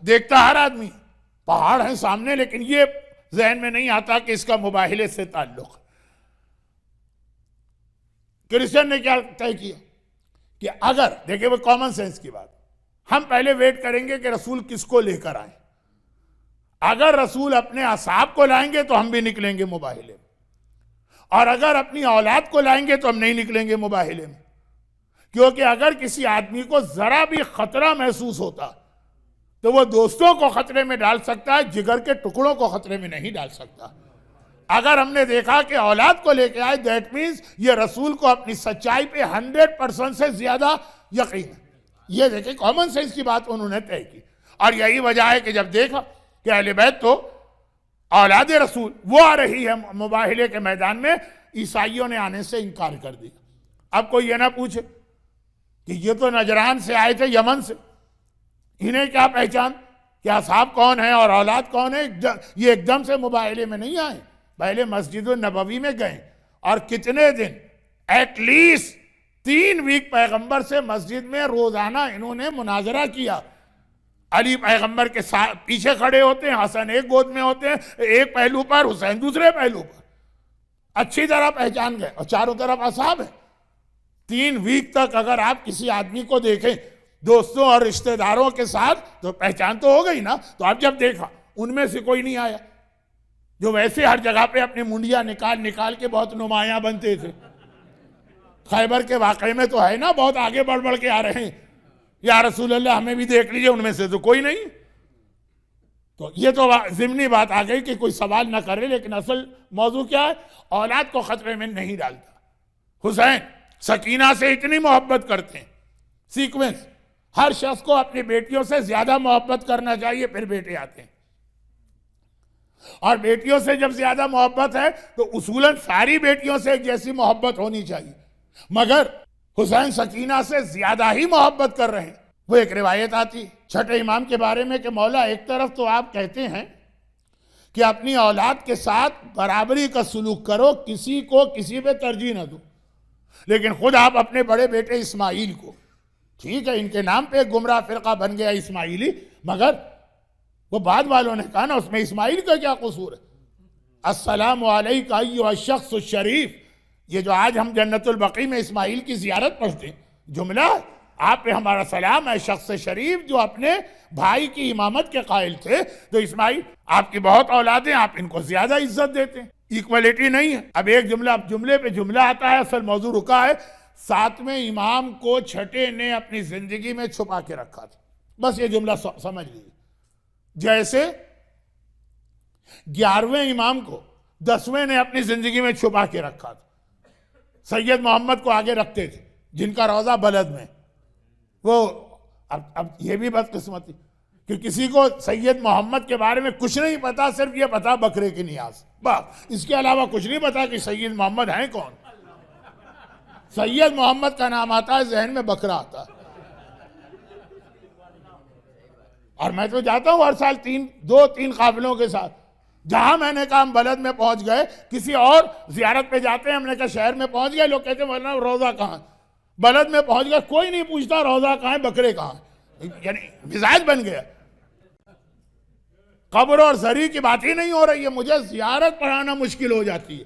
A: دیکھتا ہر آدمی پہاڑ ہیں سامنے، لیکن یہ ذہن میں نہیں آتا کہ اس کا مباہلے سے تعلق. کرسچن نے کیا طے کیا کہ اگر دیکھیں وہ کامن سینس کی بات، ہم پہلے ویٹ کریں گے کہ رسول کس کو لے کر آئیں. اگر رسول اپنے اصحاب کو لائیں گے تو ہم بھی نکلیں گے مباہلے میں، اور اگر اپنی اولاد کو لائیں گے تو ہم نہیں نکلیں گے مباہلے میں. کیونکہ اگر کسی آدمی کو ذرا بھی خطرہ محسوس ہوتا تو وہ دوستوں کو خطرے میں ڈال سکتا ہے، جگر کے ٹکڑوں کو خطرے میں نہیں ڈال سکتا. اگر ہم نے دیکھا کہ اولاد کو لے کے آئے دیٹ مینز یہ رسول کو اپنی سچائی پہ 100% سے زیادہ یقین ہے. یہ دیکھیں کامن سینس کی بات انہوں نے طے کی. اور یہی وجہ ہے کہ جب دیکھا کہ اہل بیت تو اولاد رسول وہ آ رہی ہے مباہلے کے میدان میں، عیسائیوں نے آنے سے انکار کر دیا. اب کوئی یہ نہ پوچھے کہ یہ تو نجران سے آئے تھے، یمن سے، انہیں کیا پہچان کہ اصحاب کون ہیں اور اولاد کون ہے. یہ ایک دم سے مباہلے میں نہیں آئے، پہلے مسجد النبوی میں گئے اور کتنے دن ایٹ لیسٹ 3 ویک پیغمبر سے مسجد میں روزانہ انہوں نے مناظرہ کیا. علی پیغمبر کے ساتھ پیچھے کھڑے ہوتے ہیں، حسن ایک گود میں ہوتے ہیں ایک پہلو پر، حسین دوسرے پہلو پر. اچھی طرح پہچان گئے اور چاروں طرف اصحاب ہیں. 3 ویک تک اگر آپ کسی آدمی کو دیکھیں دوستوں اور رشتہ داروں کے ساتھ تو پہچان تو ہو گئی نا. تو اب جب دیکھا ان میں سے کوئی نہیں آیا جو ویسے ہر جگہ پہ اپنی منڈیاں نکال کے بہت نمایاں بنتے تھے. خیبر کے واقعے میں تو ہے نا، بہت آگے بڑھ کے آ رہے ہیں، یا رسول اللہ ہمیں بھی دیکھ لیجئے. ان میں سے تو کوئی نہیں. تو یہ تو ضمنی بات آ گئی کہ کوئی سوال نہ کرے، لیکن اصل موضوع کیا ہے؟ اولاد کو خطرے میں نہیں ڈالتا. حسین سکینہ سے اتنی محبت کرتے ہیں. سیکوینس ہر شخص کو اپنی بیٹیوں سے زیادہ محبت کرنا چاہیے، پھر بیٹے آتے ہیں. اور بیٹیوں سے جب زیادہ محبت ہے تو اصولاً ساری بیٹیوں سے ایک جیسی محبت ہونی چاہیے. مگر حسین سکینہ سے زیادہ ہی محبت کر رہے ہیں. وہ ایک روایت آتی چھٹے امام کے بارے میں کہ مولا ایک طرف تو آپ کہتے ہیں کہ اپنی اولاد کے ساتھ برابری کا سلوک کرو، کسی کو کسی پہ ترجیح نہ دو، لیکن خود آپ اپنے بڑے بیٹے اسماعیل کو، ٹھیک ہے ان کے نام پہ ایک گمراہ فرقہ بن گیا اسماعیلی، مگر وہ بعد والوں نے کہا نا اس میں اسماعیل کا کیا قصور ہے. السلام علیکہ ایھا الشخص الشریف، یہ جو آج ہم جنت البقیع میں اسماعیل کی زیارت پڑھتے ہیں جملہ، آپ پہ ہمارا سلام ہے شخص شریف جو اپنے بھائی کی امامت کے قائل تھے. تو اسماعیل آپ کی بہت اولادیں، آپ ان کو زیادہ عزت دیتے ہیں، ایکولیٹی نہیں ہے. اب ایک جملہ، اب جملے پہ جملہ آتا ہے، اصل موضوع رکا ہے. 7ویں امام کو چھٹے نے اپنی زندگی میں چھپا کے رکھا تھا. بس یہ جملہ سمجھ لیجیے. جیسے 11ویں امام کو 10ویں نے اپنی زندگی میں چھپا کے رکھا تھا. سید محمد کو آگے رکھتے تھے جن کا روضہ بلد میں. وہ اب یہ بھی بدقسمتی کہ کسی کو سید محمد کے بارے میں کچھ نہیں پتا, صرف یہ پتا بکرے کی نیاز, بس اس کے علاوہ کچھ نہیں پتا کہ سید محمد ہیں کون. سید محمد کا نام آتا ہے ذہن میں بکرا آتا ہے. اور میں تو جاتا ہوں ہر سال 2-3 قافلوں کے ساتھ. جہاں میں نے کہا ہم بلد میں پہنچ گئے, کسی اور زیارت پہ جاتے ہیں, ہم نے کہا شہر میں پہنچ گئے, لوگ کہتے ہیں مولانا روضہ کہاں. بلد میں پہنچ گئے, کوئی نہیں پوچھتا روضہ کہاں ہے, بکرے کہاں. یعنی مزاج بن گیا. قبر اور زری کی بات ہی نہیں ہو رہی ہے, مجھے زیارت پڑھانا مشکل ہو جاتی ہے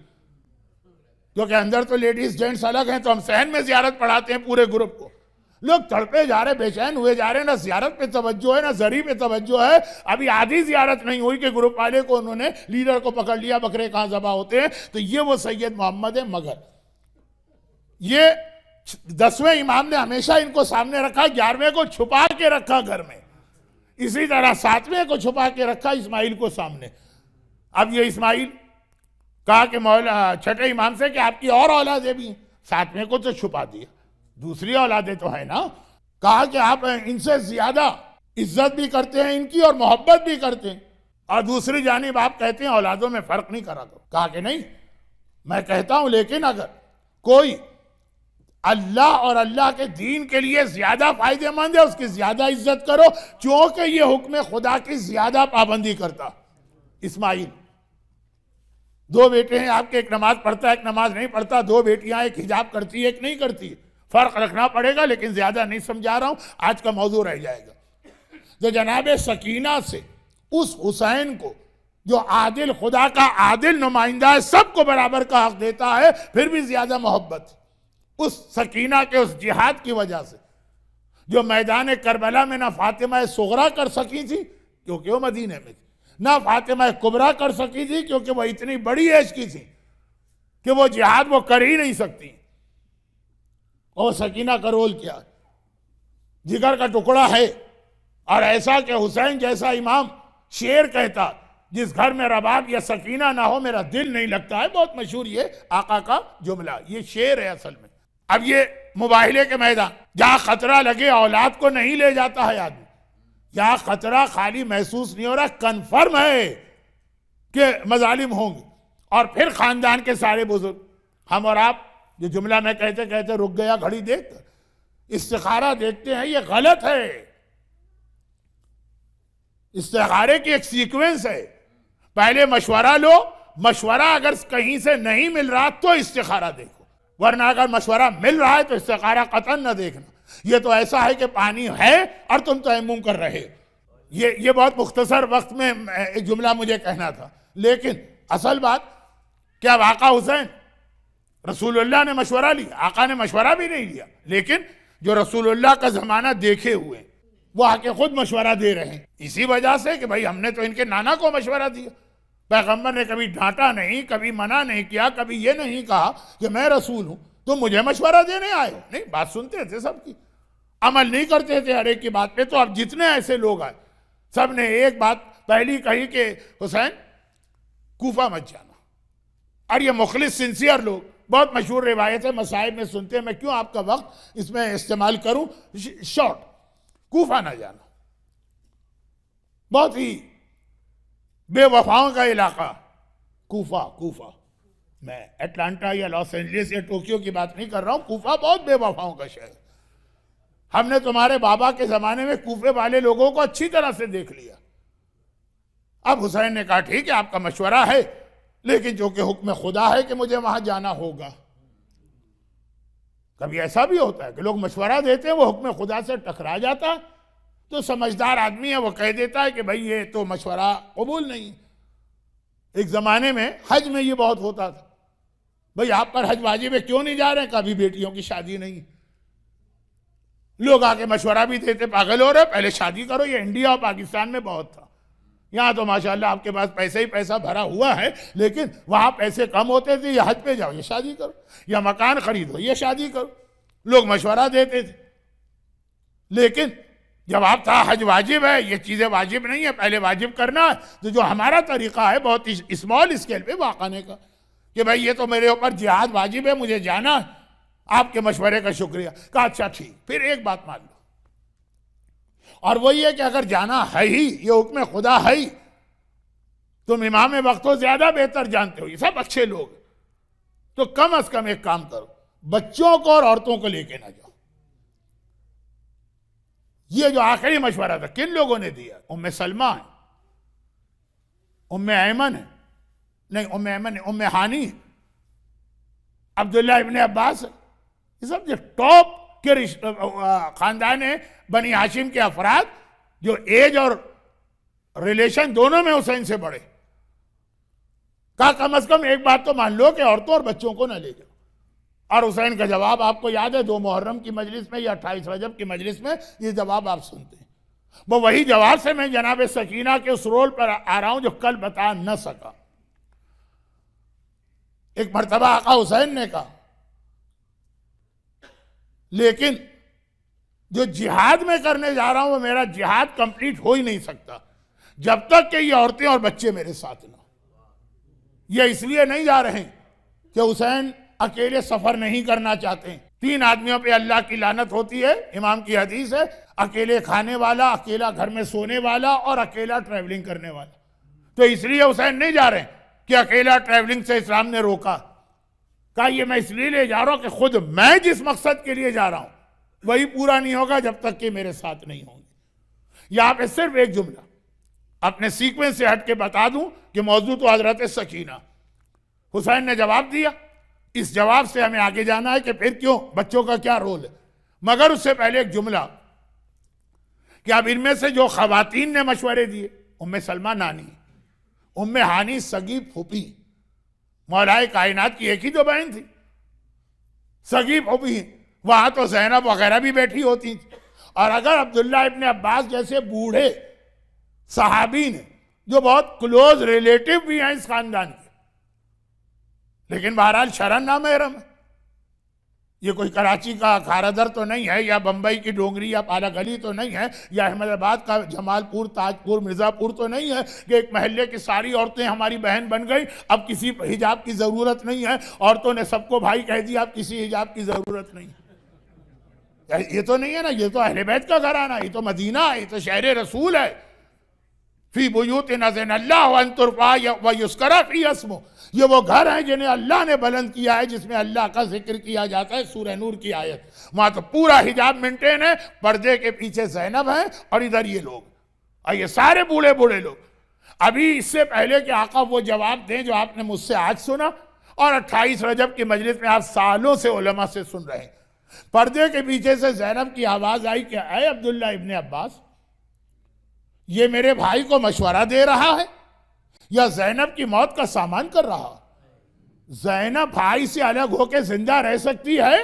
A: کیونکہ اندر تو لیڈیز جینٹس الگ ہیں, تو ہم صحن میں زیارت پڑھاتے ہیں پورے گروپ کو. لوگ تڑپے جا رہے, بے چین ہوئے جا رہے, نہ زیارت پہ توجہ ہے نہ زری پہ توجہ ہے. ابھی آدھی زیارت نہیں ہوئی کہ گروپ والے کو انہوں نے لیڈر کو پکڑ لیا, بکرے کہاں ذبح ہوتے ہیں. تو یہ وہ سید محمد ہے. مگر یہ 10ویں امام نے ہمیشہ ان کو سامنے رکھا, 11ویں کو چھپا کے رکھا گھر میں. اسی طرح 7ویں کو چھپا کے رکھا, اسماعیل کو سامنے. اب یہ اسماعیل کہا کہ چھٹے امام سے کہ آپ کی اور اولادیں بھی ہیں. 7ویں کو تو چھپا دیا, دوسری اولادیں تو ہیں نا. کہا کہ آپ ان سے زیادہ عزت بھی کرتے ہیں ان کی اور محبت بھی کرتے ہیں, اور دوسری جانب آپ کہتے ہیں اولادوں میں فرق نہیں کرا کرو. کہا کہ نہیں, میں کہتا ہوں لیکن اگر کوئی اللہ اور اللہ کے دین کے لیے زیادہ فائدہ مند ہے اس کی زیادہ عزت کرو, چونکہ یہ حکم خدا کی زیادہ پابندی کرتا. اسماعیل 2 بیٹے ہیں آپ کے, ایک نماز پڑھتا ہے ایک نماز نہیں پڑھتا, 2 بیٹیاں, ایک حجاب کرتی ہے ایک نہیں کرتی. فرق رکھنا پڑے گا, لیکن زیادہ نہیں سمجھا رہا ہوں, آج کا موضوع رہ جائے گا. تو جناب سکینہ سے اس حسین کو جو عادل, خدا کا عادل نمائندہ ہے, سب کو برابر کا حق دیتا ہے, پھر بھی زیادہ محبت اس سکینہ کے اس جہاد کی وجہ سے, جو میدان کربلا میں نہ فاطمہ صغرا کر سکی تھی کیونکہ وہ مدینے میں تھی, نہ فاطمہ کبریٰ کر سکی تھی کیونکہ وہ اتنی بڑی ایج کی تھی کہ وہ جہاد وہ کر ہی نہیں سکتی. اور سکینہ کا رول کیا, جگر کا ٹکڑا ہے, اور ایسا کہ حسین جیسا امام شعر کہتا, جس گھر میں رباب یا سکینہ نہ ہو میرا دل نہیں لگتا ہے. بہت مشہور یہ آقا کا جملہ, یہ شعر ہے اصل میں. اب یہ مباہلے کے میدان, جہاں خطرہ لگے اولاد کو نہیں لے جاتا ہے آدمی, یہاں خطرہ خالی محسوس نہیں ہو رہا, کنفرم ہے کہ مظالم ہوں گے. اور پھر خاندان کے سارے بزرگ, ہم اور آپ جو جملہ میں کہتے کہتے رک گیا گھڑی دیکھ کر, استخارہ دیکھتے ہیں, یہ غلط ہے. استخارے کی ایک سیکوینس ہے, پہلے مشورہ لو, مشورہ اگر کہیں سے نہیں مل رہا تو استخارہ دیکھو, ورنہ اگر مشورہ مل رہا ہے تو استخارہ قطعاً نہ دیکھنا. یہ تو ایسا ہے کہ پانی ہے اور تم تیمم کر رہے. یہ بہت مختصر وقت میں ایک جملہ مجھے کہنا تھا, لیکن اصل بات کیا آقا حسین رسول اللہ نے مشورہ لیا, آقا نے مشورہ بھی نہیں لیا, لیکن جو رسول اللہ کا زمانہ دیکھے ہوئے وہ آ کے خود مشورہ دے رہے ہیں, اسی وجہ سے کہ بھائی ہم نے تو ان کے نانا کو مشورہ دیا. پیغمبر نے کبھی ڈانٹا نہیں, کبھی منع نہیں کیا, کبھی یہ نہیں کہا کہ میں رسول ہوں تو مجھے مشورہ دینے آئے ہو. نہیں, بات سنتے تھے سب کی, عمل نہیں کرتے تھے ہر ایک کی بات پہ. تو اب جتنے ایسے لوگ آئے سب نے ایک بات پہلی کہی کہ حسین کوفہ مت جانا. اور یہ مخلص سنسیئر لوگ, بہت مشہور روایت ہے, مصائب میں سنتے ہیں, میں کیوں آپ کا وقت اس میں استعمال کروں, شارٹ, کوفہ نہ جانا. بہت ہی بے وفاؤں کا علاقہ کوفہ. میں اٹلانٹا یا لاس اینجلس یا ٹوکیو کی بات نہیں کر رہا ہوں, کوفہ بہت بے وفاؤں کا شہر. ہم نے تمہارے بابا کے زمانے میں کوفے والے لوگوں کو اچھی طرح سے دیکھ لیا. اب حسین نے کہا ٹھیک ہے آپ کا مشورہ ہے, لیکن جو کہ حکم خدا ہے کہ مجھے وہاں جانا ہوگا. کبھی ایسا بھی ہوتا ہے کہ لوگ مشورہ دیتے ہیں, وہ حکم خدا سے ٹکرا جاتا ہے, تو سمجھدار آدمی ہے وہ کہہ دیتا ہے کہ بھئی یہ تو مشورہ قبول نہیں. ایک زمانے میں حج میں یہ بہت ہوتا تھا, بھئی آپ پر حج واجب ہے کیوں نہیں جا رہے ہیں, کبھی بیٹیوں کی شادی نہیں. لوگ آگے مشورہ بھی دیتے, پاگل ہو رہے, پہلے شادی کرو. یہ انڈیا اور پاکستان میں بہت تھا. یہاں تو ماشاءاللہ آپ کے پاس پیسہ ہی پیسہ بھرا ہوا ہے, لیکن وہاں پیسے کم ہوتے تھے. یہ حج پہ جاؤ یہ شادی کرو, یا مکان خریدو یہ شادی کرو. لوگ مشورہ دیتے تھے, لیکن جواب تھا حج واجب ہے، یہ چیزیں واجب نہیں ہے، پہلے واجب کرنا ہے۔ تو جو ہمارا طریقہ ہے بہت اسمال اسکیل پہ واقعے کا کہ بھائی یہ تو میرے اوپر جہاد واجب ہے، مجھے جانا ہے، آپ کے مشورے کا شکریہ۔ کہا اچھا ٹھیک، پھر ایک بات مان لو، اور وہ یہ کہ اگر جانا ہے ہی، یہ حکم خدا ہے ہی، تم امام وقت کو زیادہ بہتر جانتے ہو، یہ سب اچھے لوگ، تو کم از کم ایک کام کرو، بچوں کو اور عورتوں کو لے کے نہ جاؤ۔ یہ جو آخری مشورہ تھا کن لوگوں نے دیا؟ ام سلمہ ہے، ام ایمن ہے، نہیں ام ایمن ہے، ام ہانی ہے، عبداللہ ابن عباس ہے، یہ سب جو ٹاپ کے خاندان ہے بنی ہاشم کے افراد، جو ایج اور ریلیشن دونوں میں حسین سے بڑے۔ کہا کم از کم ایک بات تو مان لو کہ عورتوں اور بچوں کو نہ لے جاؤ۔ اور حسین کا جواب آپ کو یاد ہے 2 محرم کی مجلس میں یا 28 رجب کی مجلس میں، یہ جواب آپ سنتے ہیں۔ وہ وہی جواب سے میں جناب سکینہ کے اس رول پر آ رہا ہوں جو کل بتا نہ سکا۔ ایک مرتبہ آقا حسین نے کہا لیکن جو جہاد میں کرنے جا رہا ہوں وہ میرا جہاد کمپلیٹ ہو ہی نہیں سکتا جب تک کہ یہ عورتیں اور بچے میرے ساتھ نہ۔ یہ اس لیے نہیں جا رہے کہ حسین اکیلے سفر نہیں کرنا چاہتے ہیں۔ 3 آدمیوں پہ اللہ کی لعنت ہوتی ہے، امام کی حدیث ہے، اکیلے کھانے والا، اکیلا گھر میں سونے والا اور اکیلا ٹریولنگ کرنے والا۔ تو اس لیے حسین نہیں جا رہے کہ اکیلا ٹریولنگ سے اسلام نے روکا۔ کہا یہ میں اس لیے لے جا رہا ہوں کہ خود میں جس مقصد کے لیے جا رہا ہوں وہی پورا نہیں ہوگا جب تک کہ میرے ساتھ نہیں ہوں گے۔ یہاں پہ صرف ایک جملہ اپنے سیکوینس سے ہٹ کے بتا دوں کہ موضوع تو حضرت سکینہ۔ حسین نے جواب دیا، اس جواب سے ہمیں آگے جانا ہے کہ پھر کیوں بچوں کا کیا رول ہے، مگر اس سے پہلے ایک جملہ کہ اب ان میں سے جو خواتین نے مشورے دیے، ام سلمہ نانی، ام ہانی سگی پھوپھی، مولائے کائنات کی ایک ہی تو بہن تھی، سگی پھوپھی، وہاں تو زینب وغیرہ بھی بیٹھی ہوتی تھی۔ اور اگر عبداللہ ابن عباس جیسے بوڑھے صحابی نے جو بہت کلوز ریلیٹیو بھی ہیں اس خاندان کے، لیکن بہرحال شرن نامحرم ہے، یہ کوئی کراچی کا کھارادر تو نہیں ہے، یا بمبئی کی ڈونگری یا پالا گلی تو نہیں ہے، یا احمد آباد کا جمال پور، تاج پور، مرزا پور تو نہیں ہے کہ ایک محلے کی ساری عورتیں ہماری بہن بن گئی، اب کسی حجاب کی ضرورت نہیں ہے، عورتوں نے سب کو بھائی کہہ دیا، اب کسی حجاب کی ضرورت نہیں۔ یہ تو نہیں ہے نا، یہ تو اہل بیت کا گھرانہ، یہ تو مدینہ ہے، یہ تو شہر رسول ہے۔ فی بیوت اذن اللہ ان ترفع ویذکر فیہا اسمہ، یہ وہ گھر ہیں جنہیں اللہ نے بلند کیا ہے، جس میں اللہ کا ذکر کیا جاتا ہے۔ سورہ نور کی آیت، وہاں تو پورا حجاب مینٹین ہے، پردے کے پیچھے زینب ہیں اور ادھر یہ لوگ، اور یہ سارے بوڑھے بوڑھے لوگ۔ ابھی اس سے پہلے کہ آقا وہ جواب دیں جو آپ نے مجھ سے آج سنا اور 28 رجب کی مجلس میں آپ سالوں سے علماء سے سن رہے ہیں، پردے کے پیچھے سے زینب کی آواز آئی کہ اے عبداللہ ابن عباس، یہ میرے بھائی کو مشورہ دے رہا ہے یا زینب کی موت کا سامان کر رہا؟ زینب بھائی سے الگ ہو کے زندہ رہ سکتی ہے؟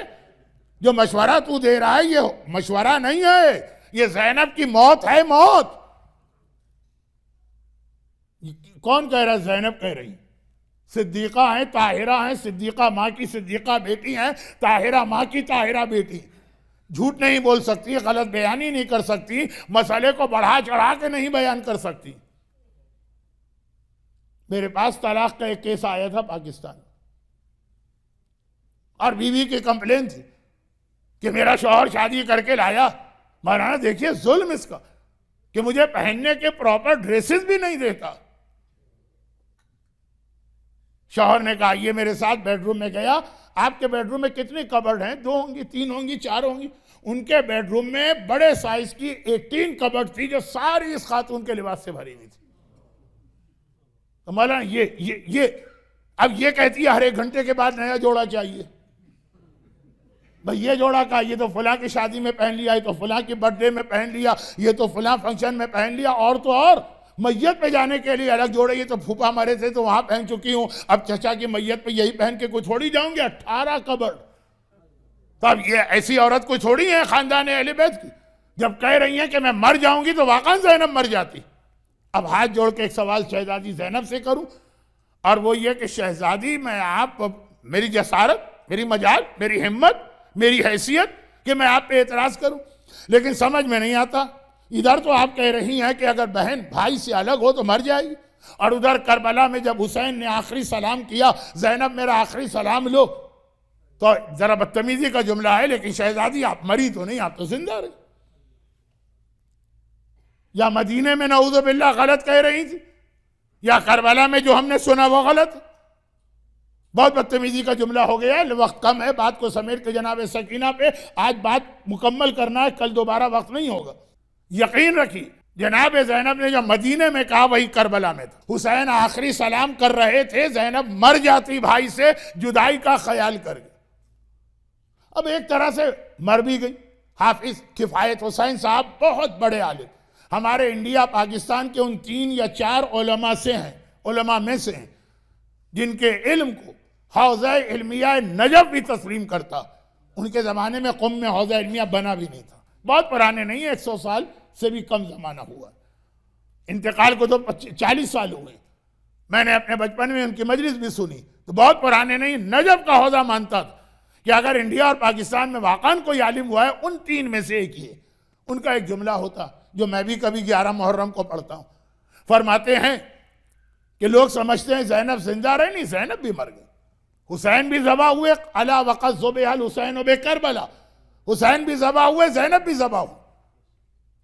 A: جو مشورہ تو دے رہا ہے یہ مشورہ نہیں ہے، یہ زینب کی موت ہے، موت۔ کون کہہ رہا ہے؟ زینب کہہ رہی، صدیقہ ہیں، طاہرہ ہیں، صدیقہ ماں کی صدیقہ بیٹی ہیں، طاہرہ ماں کی طاہرہ بیٹی، جھوٹ نہیں بول سکتی، غلط بیانی نہیں کر سکتی، مسئلے کو بڑھا چڑھا کے نہیں بیان کر سکتی۔ میرے پاس طلاق کا ایک کیس آیا تھا پاکستان، اور بیوی کی کمپلین تھی کہ میرا شوہر شادی کر کے لایا، مولانا دیکھیے ظلم اس کا، کہ مجھے پہننے کے پراپر ڈریسز بھی نہیں دیتا۔ شوہر نے کہا یہ میرے ساتھ بیڈ روم میں گیا، آپ کے بیڈ روم میں کتنی کبرڈ ہیں؟ 2 ہوں گی، 3 ہوں گی، 4 ہوں گی؟ ان کے بیڈ روم میں بڑے سائز کی 18 کبرڈ تھی جو ساری اس خاتون کے لباس سے بھری ہوئی تھی۔ تو مولانا یہ اب یہ کہتی ہے ہر 1 گھنٹے کے بعد نیا جوڑا چاہیے۔ بھئی یہ جوڑا کا، یہ تو فلاں کی شادی میں پہن لیا، یہ تو فلاں کی برتھ ڈے میں پہن لیا، یہ تو فلاں فنکشن میں پہن لیا، اور تو اور میت پہ جانے کے لیے الگ جوڑے، یہ تو پھوپا مرے تھے تو وہاں پہن چکی ہوں، اب چچا کی میت پہ یہی پہن کے کوئی چھوڑی جاؤں گے؟ 18 کبرڈ۔ تو اب یہ ایسی عورت کوئی چھوڑی ہے خاندان اہل بیت کی؟ جب کہہ رہی ہیں کہ میں مر جاؤں گی تو واقعا زینب مر جاتی۔ اب ہاتھ جوڑ کے ایک سوال شہزادی زینب سے کروں، اور وہ یہ کہ شہزادی میں آپ، میری جسارت، میری مجال، میری ہمت، میری حیثیت کہ میں آپ پہ اعتراض کروں، لیکن سمجھ میں نہیں آتا ادھر تو آپ کہہ رہی ہیں کہ اگر بہن بھائی سے الگ ہو تو مر جائے گی، اور ادھر کربلا میں جب حسین نے آخری سلام کیا، زینب میرا آخری سلام لو، تو ذرا بدتمیزی کا جملہ ہے، لیکن شہزادی آپ مری تو نہیں، آپ تو زندہ رہی۔ یا مدینے میں نعوذ باللہ غلط کہہ رہی تھی، یا کربلا میں جو ہم نے سنا وہ غلط ہے۔ بہت بدتمیزی کا جملہ ہو گیا ہے، وقت کم ہے، بات کو سمیٹ کے جناب سکینہ پہ آج بات مکمل کرنا ہے، کل دوبارہ وقت نہیں ہوگا۔ یقین رکھیے جناب زینب نے جب مدینے میں کہا وہی کربلا میں تھا۔ حسین آخری سلام کر رہے تھے، زینب مر جاتی بھائی سے جدائی کا خیال کر گئی۔ اب ایک طرح سے مر بھی گئی۔ حافظ کفایت حسین صاحب بہت بڑے عالم، ہمارے انڈیا پاکستان کے ان 3 یا 4 علماء میں سے ہیں جن کے علم کو حوضہ علمیہ نجف بھی تسلیم کرتا۔ ان کے زمانے میں قم میں حوضہ علمیہ بنا بھی نہیں تھا، بہت پرانے نہیں ہیں، 100 سال سے بھی کم زمانہ ہوا، انتقال کو تو 40 سال ہوئے۔ میں نے اپنے بچپن میں ان کی مجلس بھی سنی، تو بہت پرانے نہیں، نجف کا حوضہ مانتا تھا کہ اگر انڈیا اور پاکستان میں واقعاً کوئی عالم ہوا ہے ان 3 میں سے ایک ہی ہے۔ ان کا ایک جملہ ہوتا جو میں بھی کبھی 11 محرم کو پڑھتا ہوں، فرماتے ہیں کہ لوگ سمجھتے ہیں زینب زندہ رہی، نہیں، زینب بھی مر گئی۔ حسین بھی ذبح ہوئے، علی وقت ذبح الحسین بکربلا، حسین بھی ذبح ہوئے، زینب بھی ذبح ہوئے،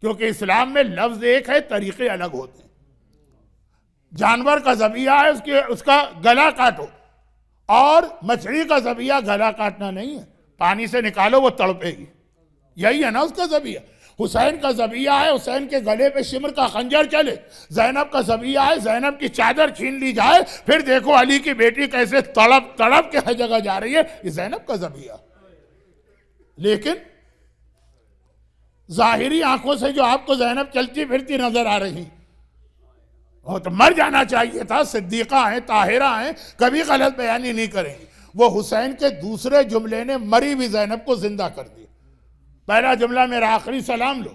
A: کیونکہ اسلام میں لفظ ایک ہے، طریقے الگ ہوتے ہیں۔ جانور کا ذبیحہ ہے اس کا گلا کاٹو، اور مچھلی کا ذبیحہ گلا کاٹنا نہیں ہے، پانی سے نکالو وہ تڑپے گی، یہی ہے نا اس کا ذبیحہ۔ حسین کا ذبیحہ ہے حسین کے گلے پہ شمر کا خنجر چلے، زینب کا ذبیحہ ہے زینب کی چادر چھین لی جائے، پھر دیکھو علی کی بیٹی کیسے تڑپ تڑپ کے ہر جگہ جا رہی ہے، یہ زینب کا ذبیحہ۔ لیکن ظاہری آنکھوں سے جو آپ کو زینب چلتی پھرتی نظر آ رہی، وہ تو مر جانا چاہیے تھا، صدیقہ ہیں، طاہرہ ہیں، کبھی غلط بیانی نہیں کریں گی۔ وہ حسین کے دوسرے جملے نے مری بھی زینب کو زندہ کر دیا۔ پہلا جملہ میرا آخری سلام لو،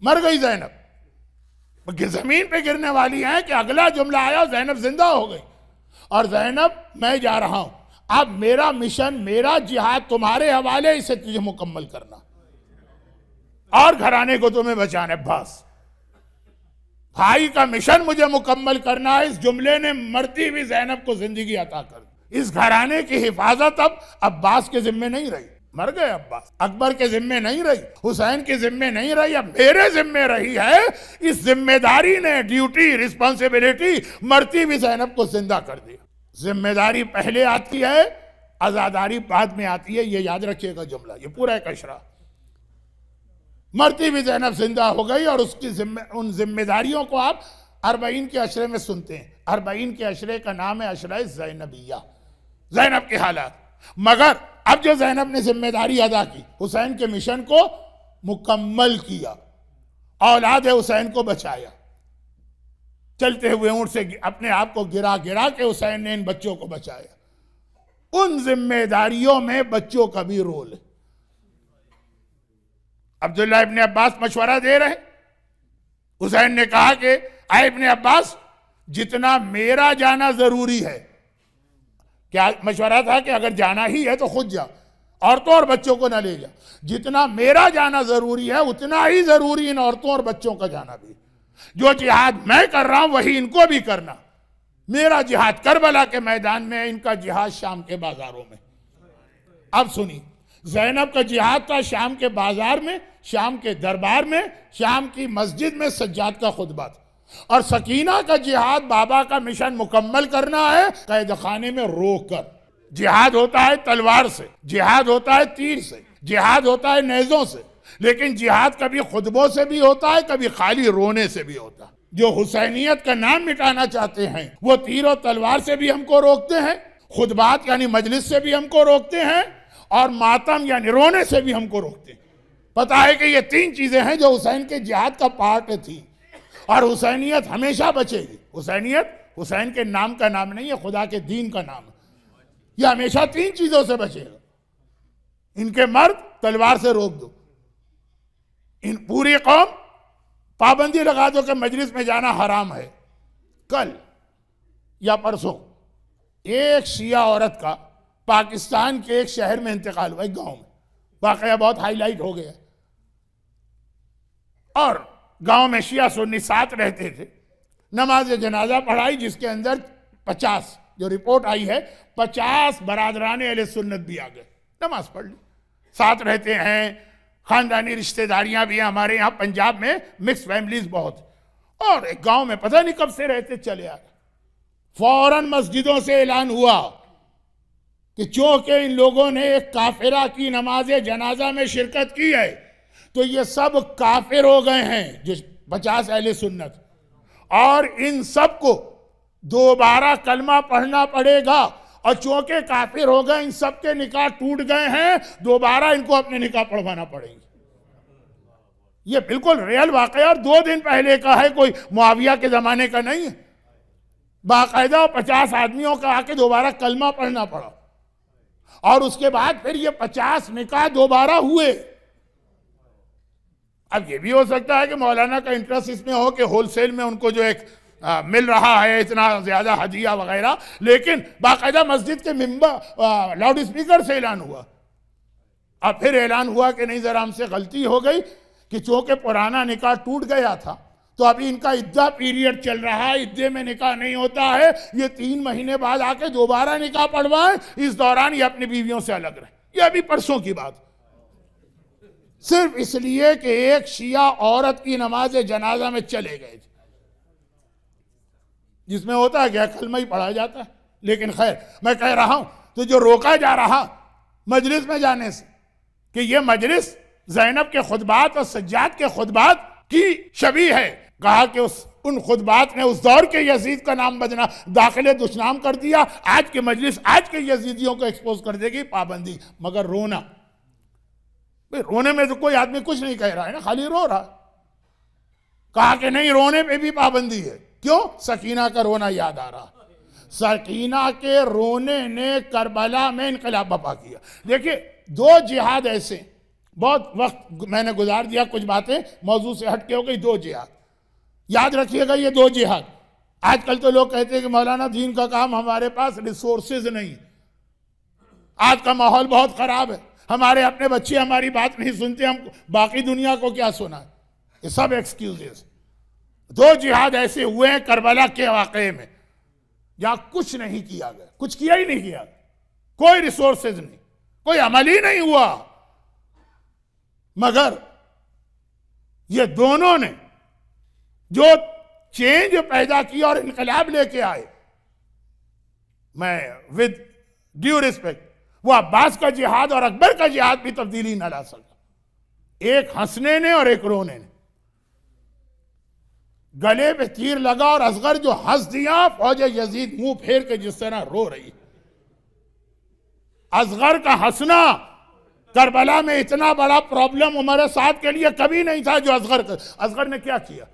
A: مر گئی زینب، زمین پہ گرنے والی ہیں کہ اگلا جملہ آیا زینب زندہ ہو گئی، اور زینب میں جا رہا ہوں، اب میرا مشن، میرا جہاد تمہارے حوالے، اسے تجھے مکمل کرنا اور گھرانے کو تمہیں بچانا ہے، بس بھائی کا مشن مجھے مکمل کرنا ہے۔ اس جملے نے مرتی بھی زینب کو زندگی عطا کر دی۔ اس گھرانے کی حفاظت اب عباس کے ذمے نہیں رہی، مر گئے عباس، اکبر کے ذمے نہیں رہی، حسین کے ذمے نہیں رہی، اب میرے ذمے رہی ہے۔ اس ذمہ داری نے، ڈیوٹی، رسپانسبلٹی، مرتی بھی زینب کو زندہ کر دی۔ ذمہ داری پہلے آتی ہے، عزاداری بعد میں آتی ہے، یہ یاد رکھیے گا جملہ، یہ پورا ایک اشرا۔ مرتی بھی زینب زندہ ہو گئی، اور اس کی ان ذمہ داریوں کو آپ 40 کے اشرے میں سنتے ہیں۔ 40 کے اشرے کا نام ہے اشرہ زینبیہ، زینب کے حالات۔ مگر اب جو زینب نے ذمہ داری ادا کی، حسین کے مشن کو مکمل کیا، اولاد حسین کو بچایا، چلتے ہوئے اونٹ سے اپنے آپ کو گرا گرا کے حسین نے ان بچوں کو بچایا۔ ان ذمہ داریوں میں بچوں کا بھی رول ہے۔ عبداللہ ابن عباس مشورہ دے رہے، حسین نے کہا کہ اے ابن عباس، جتنا میرا جانا ضروری ہے، کیا مشورہ تھا کہ اگر جانا ہی ہے تو خود جا، عورتوں اور بچوں کو نہ لے جا، جتنا میرا جانا ضروری ہے اتنا ہی ضروری ان عورتوں اور بچوں کا جانا بھی۔ جو جہاد میں کر رہا ہوں وہی ان کو بھی کرنا۔ میرا جہاد کربلا کے میدان میں، ان کا جہاد شام کے بازاروں میں۔ اب سنی، زینب کا جہاد تھا شام کے بازار میں، شام کے دربار میں، شام کی مسجد میں سجاد کا خطبہ تھا، اور سکینہ کا جہاد بابا کا مشن مکمل کرنا ہے قید خانے میں روک کر۔ جہاد ہوتا ہے تلوار سے، جہاد ہوتا ہے تیر سے، جہاد ہوتا ہے نیزوں سے، لیکن جہاد کبھی خطبوں سے بھی ہوتا ہے، کبھی خالی رونے سے بھی ہوتا ہے۔ جو حسینیت کا نام مٹانا چاہتے ہیں وہ تیر و تلوار سے بھی ہم کو روکتے ہیں، خطبات یعنی مجلس سے بھی ہم کو روکتے ہیں، اور ماتم یعنی رونے سے بھی ہم کو روکتے ہیں۔ پتا ہے کہ یہ 3 چیزیں ہیں جو حسین کے جہاد کا پارٹ تھی، اور حسینیت ہمیشہ بچے گی۔ حسینیت حسین کے نام کا نام نہیں ہے، خدا کے دین کا نام ہے۔ یہ ہمیشہ 3 چیزوں سے بچے گا۔ ان کے مرد تلوار سے روک دو، ان پوری قوم پابندی لگا دو کہ مجلس میں جانا حرام ہے۔ کل یا پرسوں ایک شیعہ عورت کا پاکستان کے ایک شہر میں انتقال ہوا، ایک گاؤں میں، واقعہ بہت ہائی لائٹ ہو گیا، اور گاؤں میں شیعہ سنی ساتھ رہتے تھے، نماز جنازہ پڑھائی جس کے اندر 50 جو رپورٹ آئی ہے 50 برادران اہل سنت بھی آ گئے، نماز پڑھ لی، ساتھ رہتے ہیں، خاندانی رشتہ داریاں بھی ہیں، ہمارے یہاں پنجاب میں مکس فیملیز بہت، اور ایک گاؤں میں پتہ نہیں کب سے رہتے چلے آ گئے۔ فوراً مسجدوں سے اعلان ہوا کہ چونکہ ان لوگوں نے ایک کافرہ کی نماز جنازہ میں شرکت کی ہے تو یہ سب کافر ہو گئے ہیں، جو 50 اہل سنت، اور ان سب کو دوبارہ کلمہ پڑھنا پڑے گا، اور چونکہ کافر ہو گئے ان سب کے نکاح ٹوٹ گئے ہیں، دوبارہ ان کو اپنے نکاح پڑھوانا پڑیں گے۔ یہ بالکل ریئل واقعہ، اور 2 دن پہلے کا ہے، کوئی معاویہ کے زمانے کا نہیں ہے، باقاعدہ 50 آدمیوں کا آ کے دوبارہ کلمہ پڑھنا پڑا، اور اس کے بعد پھر یہ 50 نکاح دوبارہ ہوئے۔ اب یہ بھی ہو سکتا ہے کہ مولانا کا انٹرسٹ اس میں ہو کہ ہول سیل میں ان کو جو ایک مل رہا ہے اتنا زیادہ ہدیہ وغیرہ، لیکن باقاعدہ مسجد کے ممبر لاؤڈ اسپیکر سے اعلان ہوا، اب پھر اعلان ہوا کہ نہیں ذرا ہم سے غلطی ہو گئی کہ چونکہ پرانا نکاح ٹوٹ گیا تھا تو ابھی ان کا عدہ پیریڈ چل رہا ہے، عدے میں نکاح نہیں ہوتا ہے، یہ 3 مہینے بعد آ کے دوبارہ نکاح پڑھوائیں، اس دوران یہ اپنی بیویوں سے الگ رہیں۔ یہ ابھی پرسوں کی بات، صرف اس لیے کہ ایک شیعہ عورت کی نماز جنازہ میں چلے گئے تھے، جس میں ہوتا ہے کہ کلمہ ہی پڑھا جاتا ہے، لیکن خیر میں کہہ رہا ہوں تو جو روکا جا رہا مجلس میں جانے سے کہ یہ مجلس زینب کے خطبات اور سجاد کے خطبات کی شبیہ ہے، کہا کہ ان خطبات نے اس دور کے یزید کا نام بدنا داخل دشنام کر دیا، آج کے مجلس آج کے یزیدیوں کو ایکسپوز کر دے گی، پابندی، مگر رونا، رونے میں تو کوئی آدمی کچھ نہیں کہہ رہا ہے نا، خالی رو رہا، کہا کہ نہیں رونے پہ بھی پابندی ہے، کیوں؟ سکینہ کا رونا یاد آ رہا، سکینہ کے رونے نے کربلا میں انقلاب برپا کیا۔ دیکھیں 2 جہاد ایسے، بہت وقت میں نے گزار دیا، کچھ باتیں موضوع سے ہٹ کے ہو گئی، 2 جہاد یاد رکھیے گا، یہ 2 جہاد۔ آج کل تو لوگ کہتے ہیں کہ مولانا دین کا کام، ہمارے پاس ریسورسز نہیں، آج کا ماحول بہت خراب ہے، ہمارے اپنے بچے ہماری بات نہیں سنتے، ہم باقی دنیا کو کیا سنا ہے، یہ سب ایکسکیوزز۔ 2 جہاد ایسے ہوئے ہیں کربلا کے واقعے میں جہاں کچھ نہیں کیا گیا، کچھ کیا ہی نہیں کیا، کوئی ریسورسز نہیں، کوئی عمل ہی نہیں ہوا، مگر یہ دونوں نے جو چینج پیدا کی اور انقلاب لے کے آئے، میں ود ڈیو ریسپیکٹ وہ عباس کا جہاد اور اکبر کا جہاد بھی تبدیلی نہ لا سکا، ایک ہنسنے نے اور ایک رونے نے، گلے پہ تیر لگا اور اصغر جو ہنس دیا، فوج یزید منہ پھیر کے جس طرح رو رہی، اصغر کا ہنسنا کربلا میں اتنا بڑا پرابلم عمر سعد کے لیے کبھی نہیں تھا جو اصغر نے کیا کیا،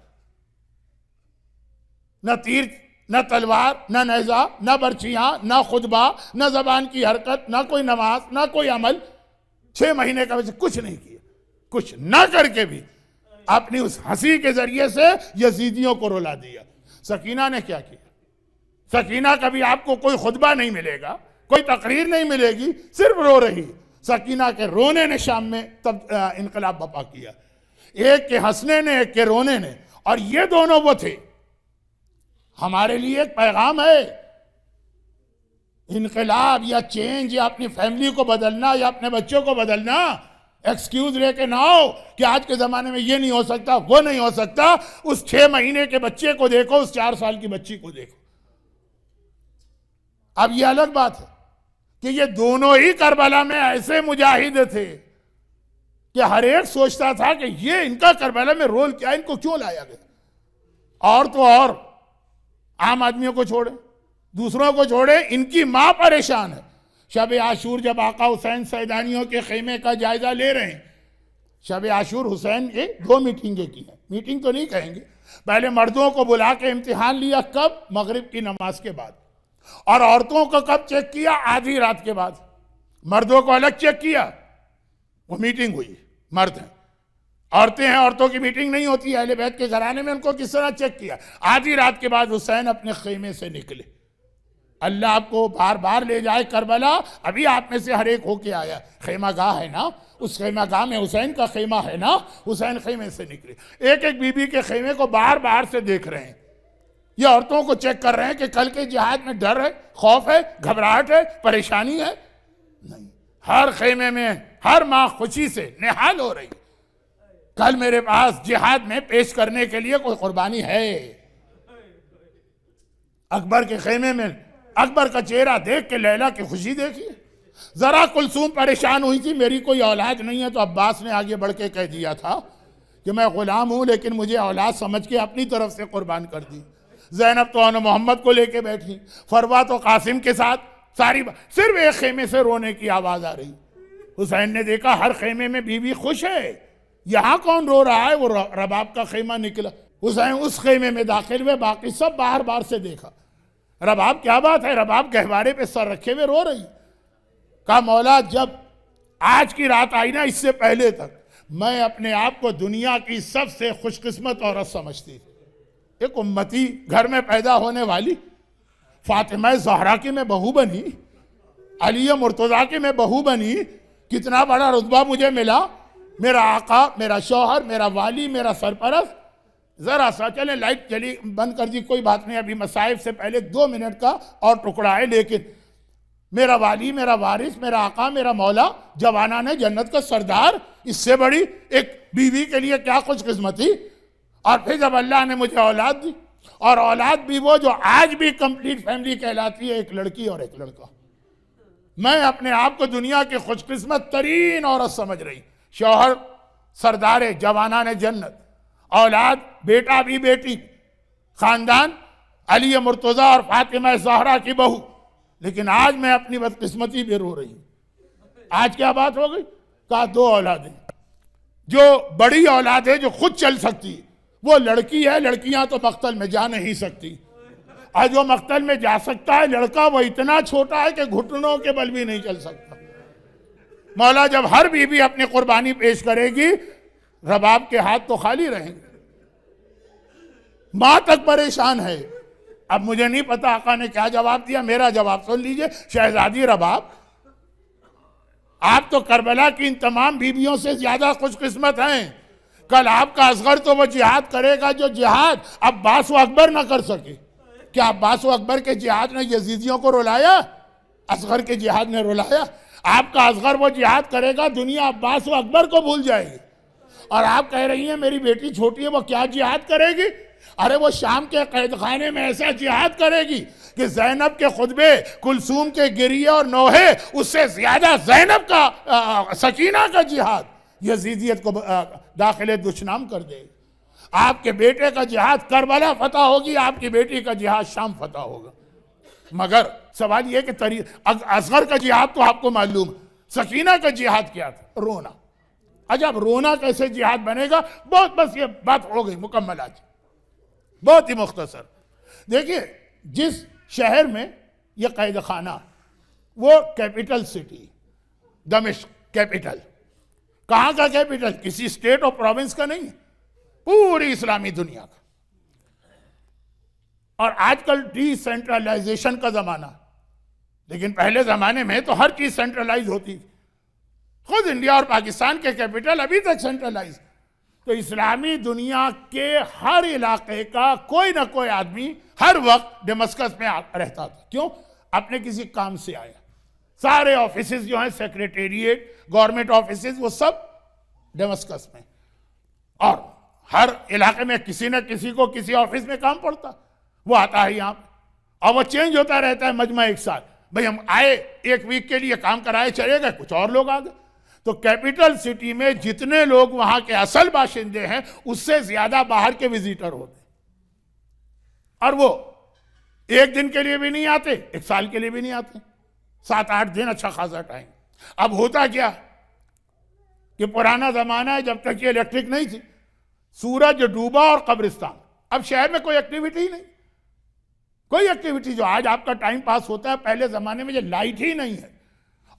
A: نہ تیر، نہ تلوار، نہ نیزہ، نہ برچیاں، نہ خطبہ، نہ زبان کی حرکت، نہ کوئی نماز، نہ کوئی عمل، 6 مہینے کا وجہ کچھ نہیں کیا، کچھ نہ کر کے بھی اپنی اس ہنسی کے ذریعے سے یزیدیوں کو رلا دیا۔ سکینہ نے کیا کیا؟ سکینہ کبھی آپ کو کوئی خطبہ نہیں ملے گا، کوئی تقریر نہیں ملے گی، صرف رو رہی، سکینہ کے رونے نے شام میں انقلاب برپا کیا، ایک کے ہنسنے نے ایک کے رونے نے، اور یہ دونوں وہ تھے۔ ہمارے لیے ایک پیغام ہے، انقلاب یا چینج یا اپنی فیملی کو بدلنا یا اپنے بچوں کو بدلنا ایکسکیوز لے کے نہ ہو کہ آج کے زمانے میں یہ نہیں ہو سکتا، وہ نہیں ہو سکتا، اس 6 مہینے کے بچے کو دیکھو، اس 4 سال کی بچی کو دیکھو۔ اب یہ الگ بات ہے کہ یہ دونوں ہی کربلا میں ایسے مجاہد تھے کہ ہر ایک سوچتا تھا کہ یہ ان کا کربلا میں رول کیا، ان کو کیوں لایا گیا، اور تو اور عام آدمیوں کو چھوڑے، دوسروں کو چھوڑے، ان کی ماں پریشان ہے۔ شب عاشور جب آقا حسین سیدانیوں کے خیمے کا جائزہ لے رہے ہیں، شب عاشور حسین کے 2 میٹنگیں کی ہیں، میٹنگ تو نہیں کہیں گے، پہلے مردوں کو بلا کے امتحان لیا، کب؟ مغرب کی نماز کے بعد، اور عورتوں کو کب چیک کیا؟ آدھی رات کے بعد، مردوں کو الگ چیک کیا، وہ میٹنگ ہوئی، مرد ہیں، عورتیں ہیں، عورتوں کی میٹنگ نہیں ہوتی ہے، اہل بیت کے گھرانے میں ان کو کس طرح چیک کیا؟ آدھی رات کے بعد حسین اپنے خیمے سے نکلے، اللہ آپ کو بار بار لے جائے کربلا. ابھی آپ میں سے ہر ایک ہو کے آیا. خیمہ گاہ ہے نا, اس خیمہ گاہ میں حسین کا خیمہ ہے نا, حسین خیمے سے نکلے. ایک ایک بی بی کے خیمے کو بار بار سے دیکھ رہے ہیں. یہ عورتوں کو چیک کر رہے ہیں کہ کل کے جہاد میں ڈر ہے, خوف ہے, گھبراہٹ ہے, پریشانی ہے. نہیں, ہر خیمے میں ہر ماں خوشی سے نہال ہو رہی. کل میرے پاس جہاد میں پیش کرنے کے لیے کوئی قربانی ہے. اکبر کے خیمے میں اکبر کا چہرہ دیکھ کے لیلا کی خوشی دیکھیے. ذرا کلثوم پریشان ہوئی تھی, میری کوئی اولاد نہیں ہے, تو عباس نے آگے بڑھ کے کہہ دیا تھا کہ میں غلام ہوں لیکن مجھے اولاد سمجھ کے اپنی طرف سے قربان کر دی. زینب تو انو محمد کو لے کے بیٹھی, فروا تو قاسم کے ساتھ. صرف ایک خیمے سے رونے کی آواز آ رہی. حسین نے دیکھا ہر خیمے میں بیوی خوش ہے, یہاں کون رو رہا ہے؟ وہ رباب کا خیمہ نکلا. حسین اس خیمے میں داخل ہوئے, باقی سب باہر باہر سے دیکھا. رباب کیا بات ہے؟ رباب گہوارے پہ سر رکھے ہوئے رو رہی. کہا مولا جب آج کی رات آئی نا, اس سے پہلے تک میں اپنے آپ کو دنیا کی سب سے خوش قسمت عورت سمجھتی. ایک امتی گھر میں پیدا ہونے والی, فاطمہ زہرا کی میں بہو بنی, علی مرتضیٰ کی میں بہو بنی, کتنا بڑا رتبہ مجھے ملا. میرا آقا, میرا شوہر, میرا والی, میرا سرپرست. ذرا سا چلیں لائٹ چلی بند کر دی, کوئی بات نہیں, ابھی مصائب سے پہلے 2 منٹ کا اور ٹکڑا ہے. لیکن میرا والی, میرا وارث, میرا آقا, میرا مولا, جوانان جنت کا سردار, اس سے بڑی ایک بیوی کے لیے کیا خوش قسمتی. اور پھر جب اللہ نے مجھے اولاد دی, اور اولاد بھی وہ جو آج بھی کمپلیٹ فیملی کہلاتی ہے, ایک لڑکی اور ایک لڑکا. میں اپنے آپ کو دنیا کی خوش قسمت ترین عورت سمجھ رہی. شوہر سردار جوانان جنت, اولاد بیٹا بھی بیٹی, خاندان علی مرتضیٰ اور فاطمہ زہرا کی بہو. لیکن آج میں اپنی بدقسمتی پہ رو رہی ہوں. آج کیا بات ہو گئی؟ کہا 2 اولادیں. جو بڑی اولاد ہے جو خود چل سکتی وہ لڑکی ہے. لڑکیاں تو مقتل میں جا نہیں سکتی, اور جو مقتل میں جا سکتا ہے لڑکا وہ اتنا چھوٹا ہے کہ گھٹنوں کے بل بھی نہیں چل سکتا. مولا جب ہر بیوی اپنی قربانی پیش کرے گی, رباب کے ہاتھ تو خالی رہیں گے. ماں تک پریشان ہے. اب مجھے نہیں پتا آقا نے کیا جواب دیا, میرا جواب سن لیجئے. شہزادی رباب, آپ تو کربلا کی ان تمام بیویوں سے زیادہ خوش قسمت ہیں. کل آپ کا اصغر تو وہ جہاد کرے گا جو جہاد عباس و اکبر نہ کر سکے. کیا عباس و اکبر کے جہاد نے یزیدیوں کو رلایا؟ اصغر کے جہاد نے رلایا. آپ کا اصغر وہ جہاد کرے گا, دنیا عباس و اکبر کو بھول جائے گی. اور آپ کہہ رہی ہیں میری بیٹی چھوٹی ہے, وہ کیا جہاد کرے گی؟ ارے وہ شام کے قید خانے میں ایسا جہاد کرے گی کہ زینب کے خطبے, کلثوم کے گریے اور نوحے, اس سے زیادہ زینب کا سکینہ کا جہاد یزیدیت کو داخل دشنام کر دے. آپ کے بیٹے کا جہاد کربلا فتح ہوگی, آپ کی بیٹی کا جہاد شام فتح ہوگا. مگر سوال یہ کہ اصغر کا جہاد تو آپ کو معلوم ہے, سکینہ کا جہاد کیا تھا؟ رونا. عجب رونا کیسے جہاد بنے گا؟ بہت بس یہ بات ہو گئی مکمل. آج بہت ہی مختصر دیکھیے, جس شہر میں یہ قید خانہ, وہ کیپٹل سٹی دمشق, کیپٹل. کہاں کا کیپٹل؟ کسی اسٹیٹ اور پروونس کا نہیں, پوری اسلامی دنیا کا. اور آج کل ڈی سینٹرلائزیشن کا زمانہ, لیکن پہلے زمانے میں تو ہر چیز سینٹرلائز ہوتی. خود انڈیا اور پاکستان کے کیپٹل ابھی تک سینٹرلائز. تو اسلامی دنیا کے ہر علاقے کا کوئی نہ کوئی آدمی ہر وقت ڈیمسکس میں رہتا تھا. کیوں؟ اپنے کسی کام سے آیا. سارے آفیسز جو ہیں, سیکریٹریٹ, گورنمنٹ آفیسز, وہ سب ڈیمسکس میں. اور ہر علاقے میں کسی نہ کسی کو کسی آفس میں کام پڑتا, وہ آتا ہے یہاں پہ, اور وہ چینج ہوتا رہتا ہے مجمع ایک سال. بھئی ہم آئے 1 ویک کے لیے کام کرائے چلے گئے, کچھ اور لوگ آ گئے. تو کیپٹل سٹی میں جتنے لوگ وہاں کے اصل باشندے ہیں, اس سے زیادہ باہر کے وزیٹر ہوتے. اور وہ 1 دن کے لیے بھی نہیں آتے, 1 سال کے لیے بھی نہیں آتے, 7-8 دن اچھا خاصا ٹائم. اب ہوتا کیا کہ پرانا زمانہ ہے, جب تک یہ الیکٹرک نہیں تھی, سورج ڈوبا اور قبرستان. اب شہر میں کوئی ایکٹیویٹی ہی نہیں, کوئی ایکٹیویٹی جو آج آپ کا ٹائم پاس ہوتا ہے, پہلے زمانے میں یہ لائٹ ہی نہیں ہے.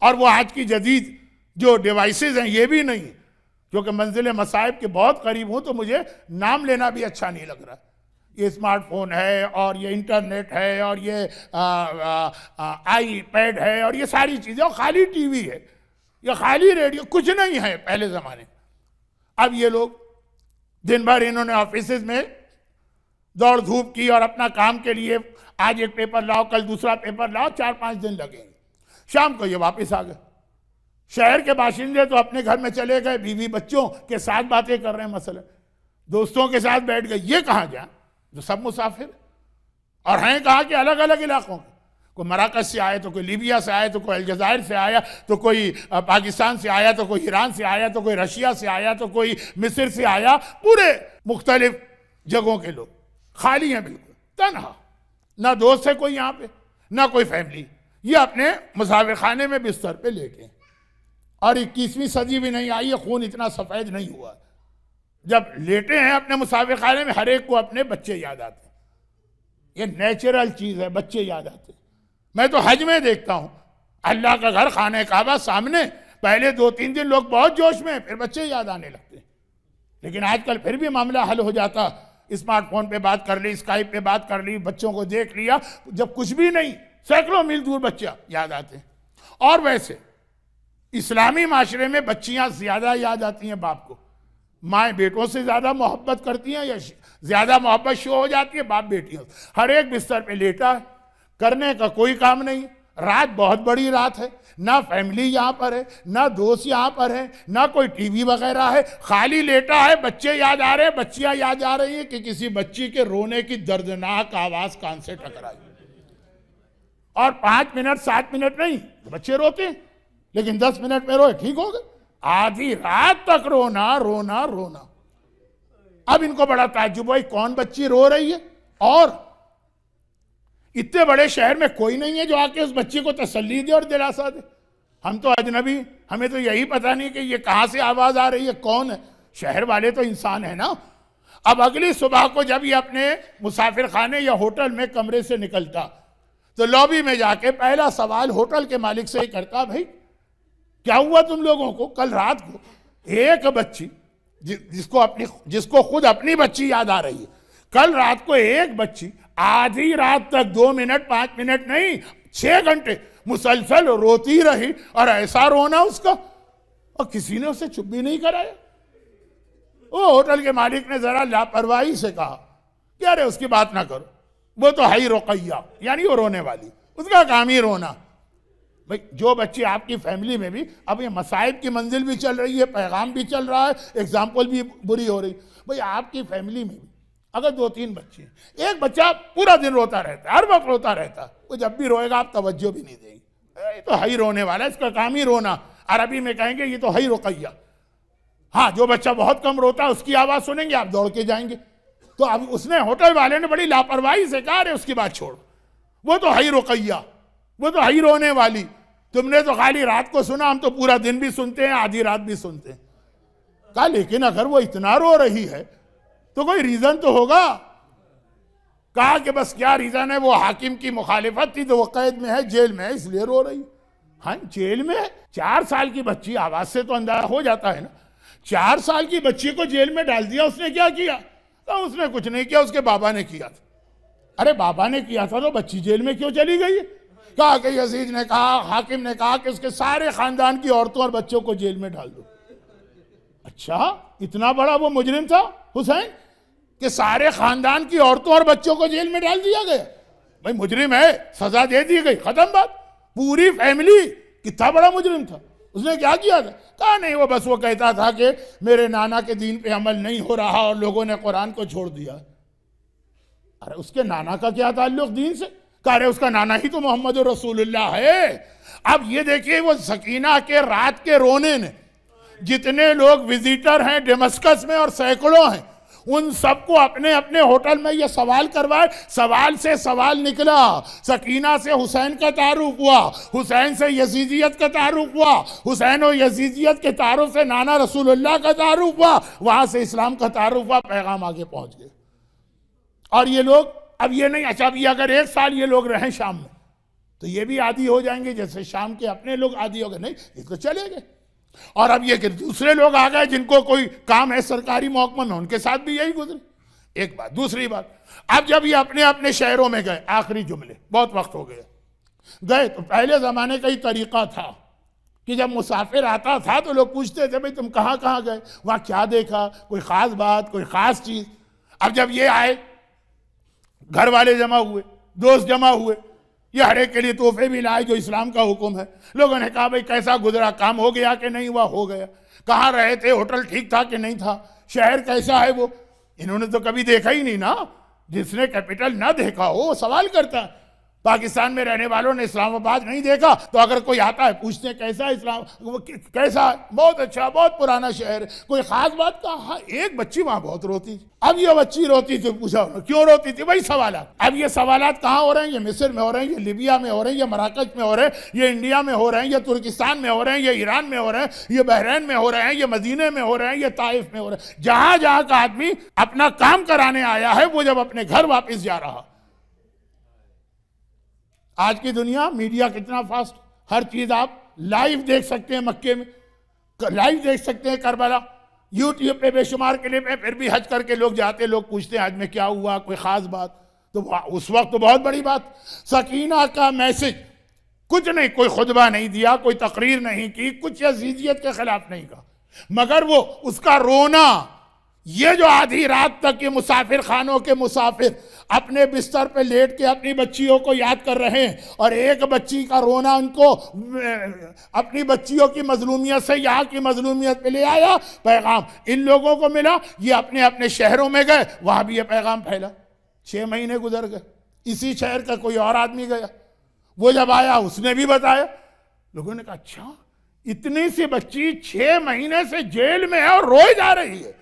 A: اور وہ آج کی جدید جو ڈیوائسز ہیں یہ بھی نہیں, کیونکہ منزل مصائب کے بہت قریب ہوں تو مجھے نام لینا بھی اچھا نہیں لگ رہا. یہ اسمارٹ فون ہے اور یہ انٹرنیٹ ہے اور یہ آئی پیڈ ہے اور یہ ساری چیزیں، اور خالی ٹی وی ہے یا خالی ریڈیو، کچھ نہیں ہے پہلے زمانے۔ اب یہ لوگ دن بھر انہوں نے آفیسز میں دوڑ دھوپ کی اور اپنا کام کے لیے آج ایک پیپر لاؤ کل دوسرا پیپر لاؤ، 4-5 دن لگیں گے، شام کو یہ واپس آ گئے۔ شہر کے باشندے تو اپنے گھر میں چلے گئے، بیوی بچوں کے ساتھ باتیں کر رہے ہیں، مثلا دوستوں کے ساتھ بیٹھ گئے۔ یہ کہاں جائیں؟ جو سب مسافر اور ہیں کہا کہ الگ الگ علاقوں کے، کوئی مراکش سے آئے تو کوئی لیبیا سے آئے تو کوئی الجزائر سے آیا تو کوئی پاکستان سے آیا تو کوئی ایران سے آیا تو کوئی رشیا سے آیا تو کوئی مصر سے آیا، پورے مختلف جگہوں کے لوگ خالی ہیں، بالکل تنہا، نہ دوست ہے کوئی یہاں پہ نہ کوئی فیملی، یہ اپنے مسافر خانے میں بستر پہ لیٹے ہیں۔ اور 21ویں صدی بھی نہیں آئی ہے، خون اتنا سفید نہیں ہوا۔ جب لیٹے ہیں اپنے مسافر خانے میں، ہر ایک کو اپنے بچے یاد آتے ہیں۔ یہ نیچرل چیز ہے، بچے یاد آتے ہیں۔ میں تو حج میں دیکھتا ہوں، اللہ کا گھر خانہ کعبہ سامنے، پہلے 2-3 دن لوگ بہت جوش میں، پھر بچے یاد آنے لگتے ہیں۔ لیکن آج کل پھر بھی معاملہ حل ہو جاتا، اسمارٹ فون پہ بات کر لی، اسکائپ پہ بات کر لی، بچوں کو دیکھ لیا، جب کچھ بھی نہیں سینکڑوں میل دور بچہ یاد آتے ہیں۔ اور ویسے اسلامی معاشرے میں بچیاں زیادہ یاد آتی ہیں باپ کو، مائیں بیٹوں سے زیادہ محبت کرتی ہیں، یا زیادہ محبت شو ہو جاتی ہے باپ بیٹیوں سے۔ ہر ایک بستر پہ لیٹا ہے، کرنے کا کوئی کام نہیں، رات بہت بڑی رات ہے، نہ فیملی یہاں پر ہے نہ دوست یہاں پر ہے نہ کوئی ٹی وی وغیرہ ہے، خالی لیٹا ہے، بچے یاد آ رہے ہیں، بچیاں یاد آ رہی ہیں کہ کسی بچی کے رونے کی دردناک آواز کان سے ٹکرائی، اور 5 منٹ 7 منٹ نہیں، بچے روتے ہیں لیکن 10 منٹ میں روئے ٹھیک ہو گئے، آدھی رات تک رونا رونا رونا۔ اب ان کو بڑا تعجب ہے کون بچی رو رہی ہے، اور اتنے بڑے شہر میں کوئی نہیں ہے جو آ کے اس بچی کو تسلی دے اور دلاسا دے۔ ہم تو اجنبی، ہمیں تو یہی پتہ نہیں کہ یہ کہاں سے آواز آ رہی ہے، کون ہے، شہر والے تو انسان ہیں نا۔ اب اگلی صبح کو جب یہ اپنے مسافر خانے یا ہوٹل میں کمرے سے نکلتا تو لابی میں جا کے پہلا سوال ہوٹل کے مالک سے ہی کرتا، بھائی کیا ہوا تم لوگوں کو؟ کل رات کو ایک بچی جس کو خود اپنی بچی یاد آ رہی ہے، کل رات کو ایک بچی آدھی رات تک 2 منٹ 5 منٹ نہیں 6 گھنٹے مسلسل روتی رہی، اور ایسا رونا اس کا، اور کسی نے اسے چپ بھی نہیں کرایا۔ وہ ہوٹل کے مالک نے ذرا لاپرواہی سے کہا کہ ارے اس کی بات نہ کرو، وہ تو ہے ہی رقیہ، یعنی وہ رونے والی، اس کا کام ہی رونا۔ بھئی جو بچے آپ کی فیملی میں بھی، اب یہ مصائب کی منزل بھی چل رہی ہے، پیغام بھی چل رہا ہے، ایگزامپل بھی بری ہو رہی، بھئی آپ کی فیملی میں بھی اگر 2-3 بچے ہیں، ایک بچہ پورا دن روتا رہتا ہے، ہر وقت روتا رہتا ہے، وہ جب بھی روئے گا آپ توجہ بھی نہیں دیں گے، یہ تو ہے ہی رونے والا، اس کا کام ہی رونا، عربی میں کہیں گے یہ تو ہے ہی رقیہ۔ ہاں جو بچہ بہت کم روتا ہے اس کی آواز سنیں گے آپ دوڑ کے جائیں گے۔ تو اب اس نے، ہوٹل والے نے بڑی لاپرواہی سے کہا ارے اس کی بات چھوڑ، وہ تو ہے ہی رقیہ، وہ تو ہے ہی رونے والی، تم نے تو خالی رات کو سنا، ہم تو پورا دن بھی سنتے ہیں، آدھی رات بھی سنتے ہیں۔ کہا لیکن اگر وہ اتنا رو رہی ہے تو کوئی ریزن تو ہوگا۔ کہا کہ بس کیا ریزن ہے، وہ حاکم کی مخالفت تھی تو وہ قید میں ہے، جیل میں ہے، اس لیے رو رہی۔ ہاں جیل میں 4 سال کی بچی، آواز سے تو اندازہ ہو جاتا ہے نا، 4 سال کی بچی کو جیل میں ڈال دیا، اس نے کیا کیا؟ تو اس نے کچھ نہیں کیا، اس کے بابا نے کیا تھا۔ ارے بابا نے کیا تھا تو بچی جیل میں کیوں چلی گئی؟ کہا کہ یزید نے کہا، حاکم نے کہا کہ اس کے سارے خاندان کی عورتوں اور بچوں کو جیل میں ڈال دو۔ اچھا اتنا بڑا وہ مجرم تھا حسین کہ سارے خاندان کی عورتوں اور بچوں کو جیل میں ڈال دیا گیا؟ بھائی مجرم ہے، سزا دے دی گئی، ختم بات۔ پوری فیملی، کتنا بڑا مجرم تھا، اس نے کیا کیا تھا؟ کہا نہیں، وہ بس وہ کہتا تھا کہ میرے نانا کے دین پہ عمل نہیں ہو رہا اور لوگوں نے قرآن کو چھوڑ دیا۔ ارے اس کے نانا کا کیا تعلق دین سے؟ کہا رہے اس کا نانا ہی تو محمد رسول اللہ ہے۔ اب یہ دیکھیے وہ سکینہ کے رات کے رونے نے جتنے لوگ وزیٹر ہیں ڈیمسکس میں اور سینکڑوں ہیں، ان سب کو اپنے اپنے ہوٹل میں یہ سوال کروائے، سوال سے سوال نکلا، سکینہ سے حسین کا تعارف ہوا، حسین سے یزیدیت کا تعارف ہوا، حسین و یزیدیت کے تعارف سے نانا رسول اللہ کا تعارف ہوا، وہاں سے اسلام کا تعارف ہوا، پیغام آگے پہنچ گئے۔ اور یہ لوگ اب یہ نہیں، اچھا بھی اگر 1 سال یہ لوگ رہیں شام میں تو یہ بھی عادی ہو جائیں گے جیسے شام کے اپنے لوگ عادی ہو گئے، نہیں یہ تو چلے گئے۔ اور اب یہ کہ دوسرے لوگ آ گئے جن کو کوئی کام ہے سرکاری محکمہ میں، ان کے ساتھ بھی یہی گزرے ایک بات. دوسری بات, اب جب یہ اپنے اپنے شہروں میں گئے, آخری جملے, بہت وقت ہو گیا, گئے تو پہلے زمانے کا ہی طریقہ تھا کہ جب مسافر آتا تھا تو لوگ پوچھتے تھے بھئی تم کہاں کہاں گئے, وہاں کیا دیکھا, کوئی خاص بات, کوئی خاص چیز. اب جب یہ آئے, گھر والے جمع ہوئے, دوست جمع ہوئے, یہ ہر ایک کے لیے تحفے بھی لائے جو اسلام کا حکم ہے. لوگوں نے کہا بھئی کیسا گزرا, کام ہو گیا کہ نہیں ہوا, ہو گیا. کہاں رہے تھے, ہوٹل ٹھیک تھا کہ نہیں تھا, شہر کیسا ہے وہ. انہوں نے تو کبھی دیکھا ہی نہیں نا. جس نے کیپٹل نہ دیکھا ہو وہ سوال کرتا ہے. پاکستان میں رہنے والوں نے اسلام آباد نہیں دیکھا تو اگر کوئی آتا ہے پوچھتے ہیں کیسا اسلام, کیسا, بہت اچھا, بہت پرانا شہر, کوئی خاص بات. کہا ایک بچی وہاں بہت روتی. اب یہ بچی روتی تھی, پوچھا کیوں روتی تھی, وہی سوالات. اب یہ سوالات کہاں ہو رہے ہیں, یہ مصر میں ہو رہے ہیں, یہ لیبیا میں ہو رہے ہیں, یہ مراکش میں ہو رہے ہیں, یہ انڈیا میں ہو رہے ہیں, یہ ترکستان میں ہو رہے ہیں, یہ ایران میں ہو رہے ہیں, یہ بحرین میں ہو رہے ہیں, یہ مدینے میں ہو رہے ہیں, یہ طائف میں ہو رہے ہیں. جہاں جہاں کا آدمی اپنا کام کرانے آیا ہے وہ جب اپنے گھر واپس جا رہا. آج کی دنیا, میڈیا کتنا فاسٹ, ہر چیز آپ لائیو دیکھ سکتے ہیں. مکے میں لائیو دیکھ سکتے ہیں, کربلا, یوٹیوب پہ بے شمار کلپ ہے. پھر بھی حج کر کے لوگ جاتے, لوگ پوچھتے ہیں حج میں کیا ہوا, کوئی خاص بات. تو اس وقت تو بہت بڑی بات. سکینہ کا میسج کچھ نہیں, کوئی خطبہ نہیں دیا, کوئی تقریر نہیں کی, کچھ یزیدیت کے خلاف نہیں کہا, مگر وہ اس کا رونا, یہ جو آدھی رات تک یہ مسافر خانوں کے مسافر اپنے بستر پہ لیٹ کے اپنی بچیوں کو یاد کر رہے ہیں, اور ایک بچی کا رونا ان کو اپنی بچیوں کی مظلومیت سے یہاں کی مظلومیت پہ لے آیا. پیغام ان لوگوں کو ملا, یہ اپنے اپنے شہروں میں گئے, وہاں بھی یہ پیغام پھیلا. 6 مہینے گزر گئے, اسی شہر کا کوئی اور آدمی گیا, وہ جب آیا اس نے بھی بتایا. لوگوں نے کہا اچھا, اتنی سی بچی 6 مہینے سے جیل میں ہے اور روئے جا رہی ہے.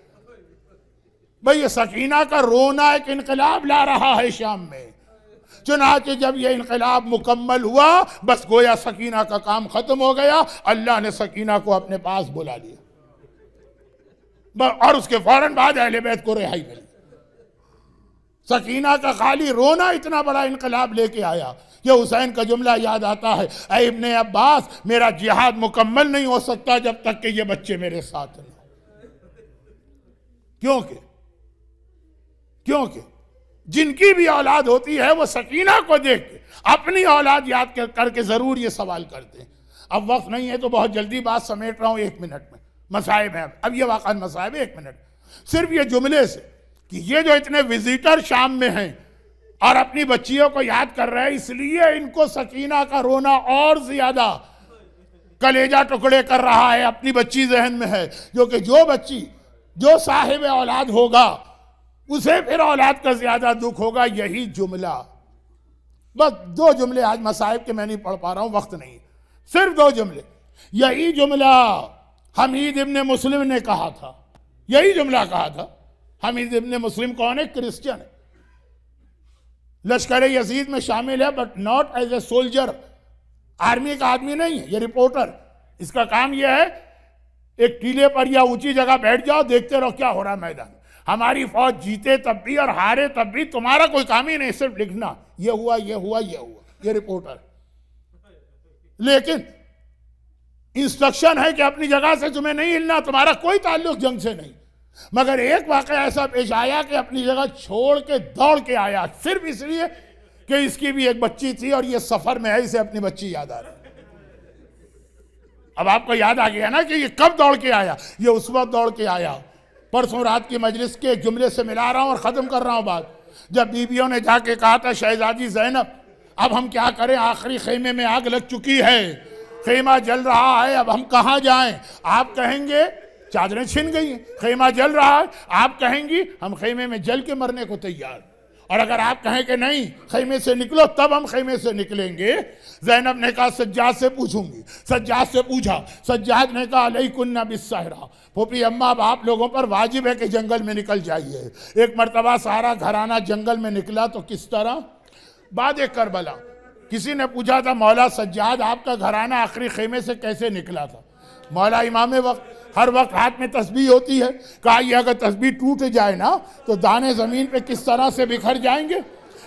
A: بھئی یہ سکینہ کا رونا ایک انقلاب لا رہا ہے شام میں. چنانچہ جب یہ انقلاب مکمل ہوا, بس گویا سکینہ کا کام ختم ہو گیا. اللہ نے سکینہ کو اپنے پاس بلا لیا, اور اس کے فوراً بعد اہل بیت کو رہائی ملی. سکینہ کا خالی رونا اتنا بڑا انقلاب لے کے آیا. یہ حسین کا جملہ یاد آتا ہے, اے ابن عباس, میرا جہاد مکمل نہیں ہو سکتا جب تک کہ یہ بچے میرے ساتھ نہ. کیونکہ جن کی بھی اولاد ہوتی ہے وہ سکینہ کو دیکھ کے اپنی اولاد یاد کر کے ضرور یہ سوال کرتے ہیں. اب وقت نہیں ہے تو بہت جلدی بات سمیٹ رہا ہوں 1 منٹ میں. مصائب ہیں اب یہ واقعہ مصائب ہے 1 منٹ. صرف یہ جملے سے کہ یہ جو اتنے وزیٹر شام میں ہیں اور اپنی بچیوں کو یاد کر رہے ہیں, اس لیے ان کو سکینہ کا رونا اور زیادہ کلیجہ ٹکڑے کر رہا ہے. اپنی بچی ذہن میں ہے, جو بچی جو صاحب اولاد ہوگا اسے پھر اولاد کا زیادہ دکھ ہوگا. یہی جملہ, بس 2 جملے آج مصائب کے میں نہیں پڑھ پا رہا ہوں, وقت نہیں, صرف 2 جملے. یہی جملہ حمید ابن مسلم نے کہا تھا, یہی جملہ کہا تھا. حمید ابن مسلم کون ہے؟ کرسچن ہے, لشکر یزید میں شامل ہے, but not as a soldier, army کا آدمی نہیں ہے, یہ رپورٹر. اس کا کام یہ ہے ایک ٹیلے پر یا اونچی جگہ بیٹھ جاؤ, دیکھتے رہو کیا ہو رہا ہے میدان. ہماری فوج جیتے تب بھی اور ہارے تب بھی, تمہارا کوئی کام ہی نہیں, صرف لکھنا یہ ہوا یہ ہوا یہ ہوا. یہ رپورٹر. لیکن انسٹرکشن ہے کہ اپنی جگہ سے تمہیں نہیں ہلنا, تمہارا کوئی تعلق جنگ سے نہیں. مگر ایک واقعہ ایسا پیش آیا کہ اپنی جگہ چھوڑ کے دوڑ کے آیا, صرف اس لیے کہ اس کی بھی ایک بچی تھی اور یہ سفر میں ہے, اسے اپنی بچی یاد آ رہی. اب آپ کو یاد آ گیا نا کہ یہ کب دوڑ کے آیا. یہ اس وقت دوڑ کے آیا, پرسوں رات کی مجلس کے ایک جملے سے ملا رہا ہوں اور ختم کر رہا ہوں بات. جب بیویوں نے جا کے کہا تھا شہزادی زینب اب ہم کیا کریں, آخری خیمے میں آگ لگ چکی ہے, خیمہ جل رہا ہے, اب ہم کہاں جائیں. آپ کہیں گے چادریں چھن گئی ہیں, خیمہ جل رہا ہے, آپ کہیں گی ہم خیمے میں جل کے مرنے کو تیار. اور اگر آپ کہیں کہ نہیں خیمے سے نکلو تب ہم خیمے سے نکلیں گے. زینب نے کہا سجاد سے پوچھوں گی. سجاد سے پوچھا, سجاد نے کہا علیکن بالسحرہ, پھوپھی اماں اب آپ لوگوں پر واجب ہے کہ جنگل میں نکل جائیے. ایک مرتبہ سارا گھرانہ جنگل میں نکلا تو کس طرح. بعد کربلا کسی نے پوچھا تھا مولا سجاد آپ کا گھرانہ آخری خیمے سے کیسے نکلا تھا. مولا امام وقت ہر وقت ہاتھ میں تسبیح ہوتی ہے, کہا یہ اگر تسبیح ٹوٹ جائے نا تو دانے زمین پہ کس طرح سے بکھر جائیں گے.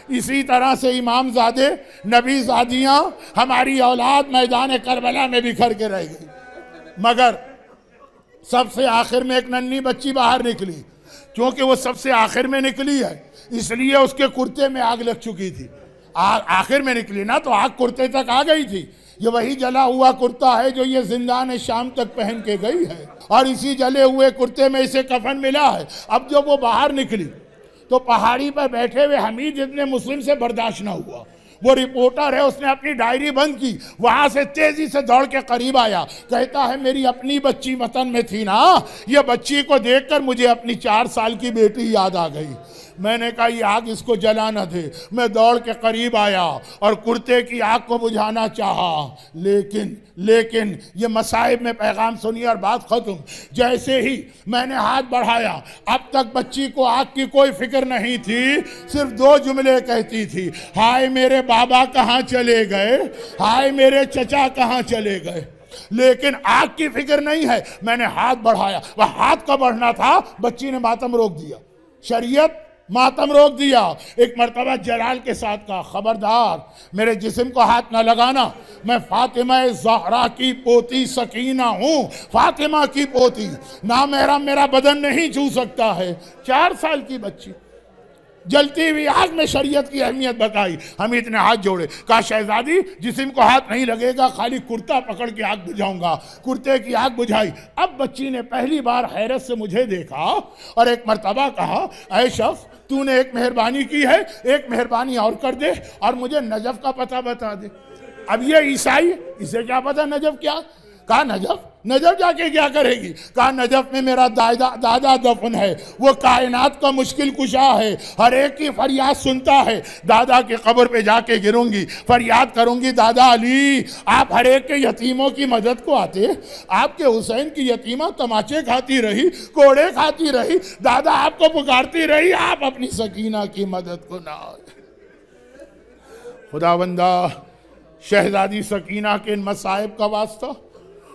A: اسی طرح سے امام زادے نبی زادیاں ہماری اولاد میدان کربلا میں بکھر کے رہ گئی. مگر سب سے آخر میں ایک ننھی بچی باہر نکلی. کیونکہ وہ سب سے آخر میں نکلی ہے، اس لیے اس کے کرتے میں آگ لگ چکی تھی، آخر میں نکلی نا تو آگ کرتے تک آ گئی تھی۔ یہ وہی جلا ہوا کرتا ہے جو یہ زندان شام تک پہن کے گئی ہے، اور اسی جلے ہوئے کرتے میں اسے کفن ملا ہے۔ اب جب وہ باہر نکلی تو پہاڑی پر بیٹھے ہوئے حمید ابن مسلم سے برداشت نہ ہوا، وہ رپورٹر ہے، اس نے اپنی ڈائری بند کی، وہاں سے تیزی سے دوڑ کے قریب آیا، کہتا ہے میری اپنی بچی وطن میں تھی نا، یہ بچی کو دیکھ کر مجھے اپنی 4 سال کی بیٹی یاد آ گئی، میں نے کہا یہ آگ اس کو جلا نہ دے، میں دوڑ کے قریب آیا اور کرتے کی آگ کو بجھانا چاہا، لیکن یہ مصائب میں پیغام سنی اور بات ختم۔ جیسے ہی میں نے ہاتھ بڑھایا، اب تک بچی کو آگ کی کوئی فکر نہیں تھی، صرف 2 جملے کہتی تھی، ہائے میرے بابا کہاں چلے گئے، ہائے میرے چچا کہاں چلے گئے، لیکن آگ کی فکر نہیں ہے۔ میں نے ہاتھ بڑھایا، وہ ہاتھ کا بڑھنا تھا، بچی نے ماتم روک دیا، شریعت ماتم روک دیا۔ ایک مرتبہ جلال کے ساتھ کہا خبردار میرے جسم کو ہاتھ نہ لگانا، میں فاطمہ زہرا کی پوتی سکینہ ہوں، فاطمہ کی پوتی، نامحرم میرا بدن نہیں چھو سکتا ہے۔ 4 سال کی بچی جلتی ہوئی آگ میں شریعت کی اہمیت بتائی۔ حمید نے ہاتھ جوڑے، کہا شہزادی جسم کو ہاتھ نہیں لگے گا، خالی کرتا پکڑ کے آگ بجھاؤں گا۔ کرتے کی آگ بجھائی۔ اب بچی نے پہلی بار حیرت سے مجھے دیکھا اور ایک مرتبہ کہا اے شخص تو نے ایک مہربانی کی ہے، ایک مہربانی اور کر دے اور مجھے نجف کا پتہ بتا دے۔ اب یہ عیسائی، اسے کیا پتا نجف کیا؟ کہا نجف جا کے کیا کرے گی؟ کہا نجف میں میرا دادا دفن ہے، وہ کائنات کا مشکل کشا ہے، ہر ایک کی فریاد سنتا ہے، دادا کی قبر پہ جا کے گروں گی، فریاد کروں گی دادا علی آپ ہر ایک کے یتیموں کی مدد کو آتے، آپ کے حسین کی یتیمہ تماچے کھاتی رہی، کوڑے کھاتی رہی، دادا آپ کو پکارتی رہی، آپ اپنی سکینہ کی مدد کو نہ آئے۔ خداوندہ شہزادی سکینہ کے ان مصائب کا واسطہ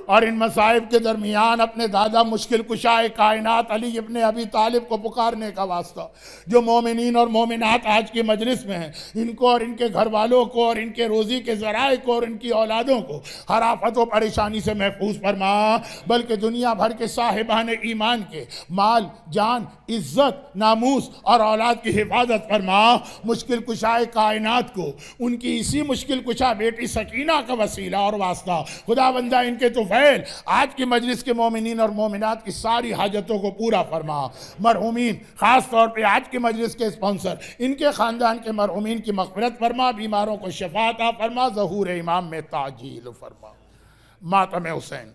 A: اور ان مصائب کے درمیان اپنے دادا مشکل کشائے کائنات علی ابن ابی طالب کو پکارنے کا واسطہ، جو مومنین اور مومنات آج کی مجلس میں ہیں، ان کو اور ان کے گھر والوں کو اور ان کے روزی کے ذرائع کو اور ان کی اولادوں کو ہر آفت و پریشانی سے محفوظ فرما، بلکہ دنیا بھر کے صاحبان ایمان کے مال، جان، عزت، ناموس اور اولاد کی حفاظت فرما۔ مشکل کشائے کائنات کو ان کی اسی مشکل کشا بیٹی سکینہ کا وسیلہ اور واسطہ خداوندہ ان کے توفیل آج کی مجلس کے مومنین اور مومنات کی ساری حاجتوں کو پورا فرما۔ مرحومین خاص طور پہ آج کی مجلس کے اسپانسر، ان کے خاندان کے مرحومین کی مغفرت فرما، بیماروں کو شفا عطا فرما، ظہور امام میں تعجیل فرما۔ ماتم حسین۔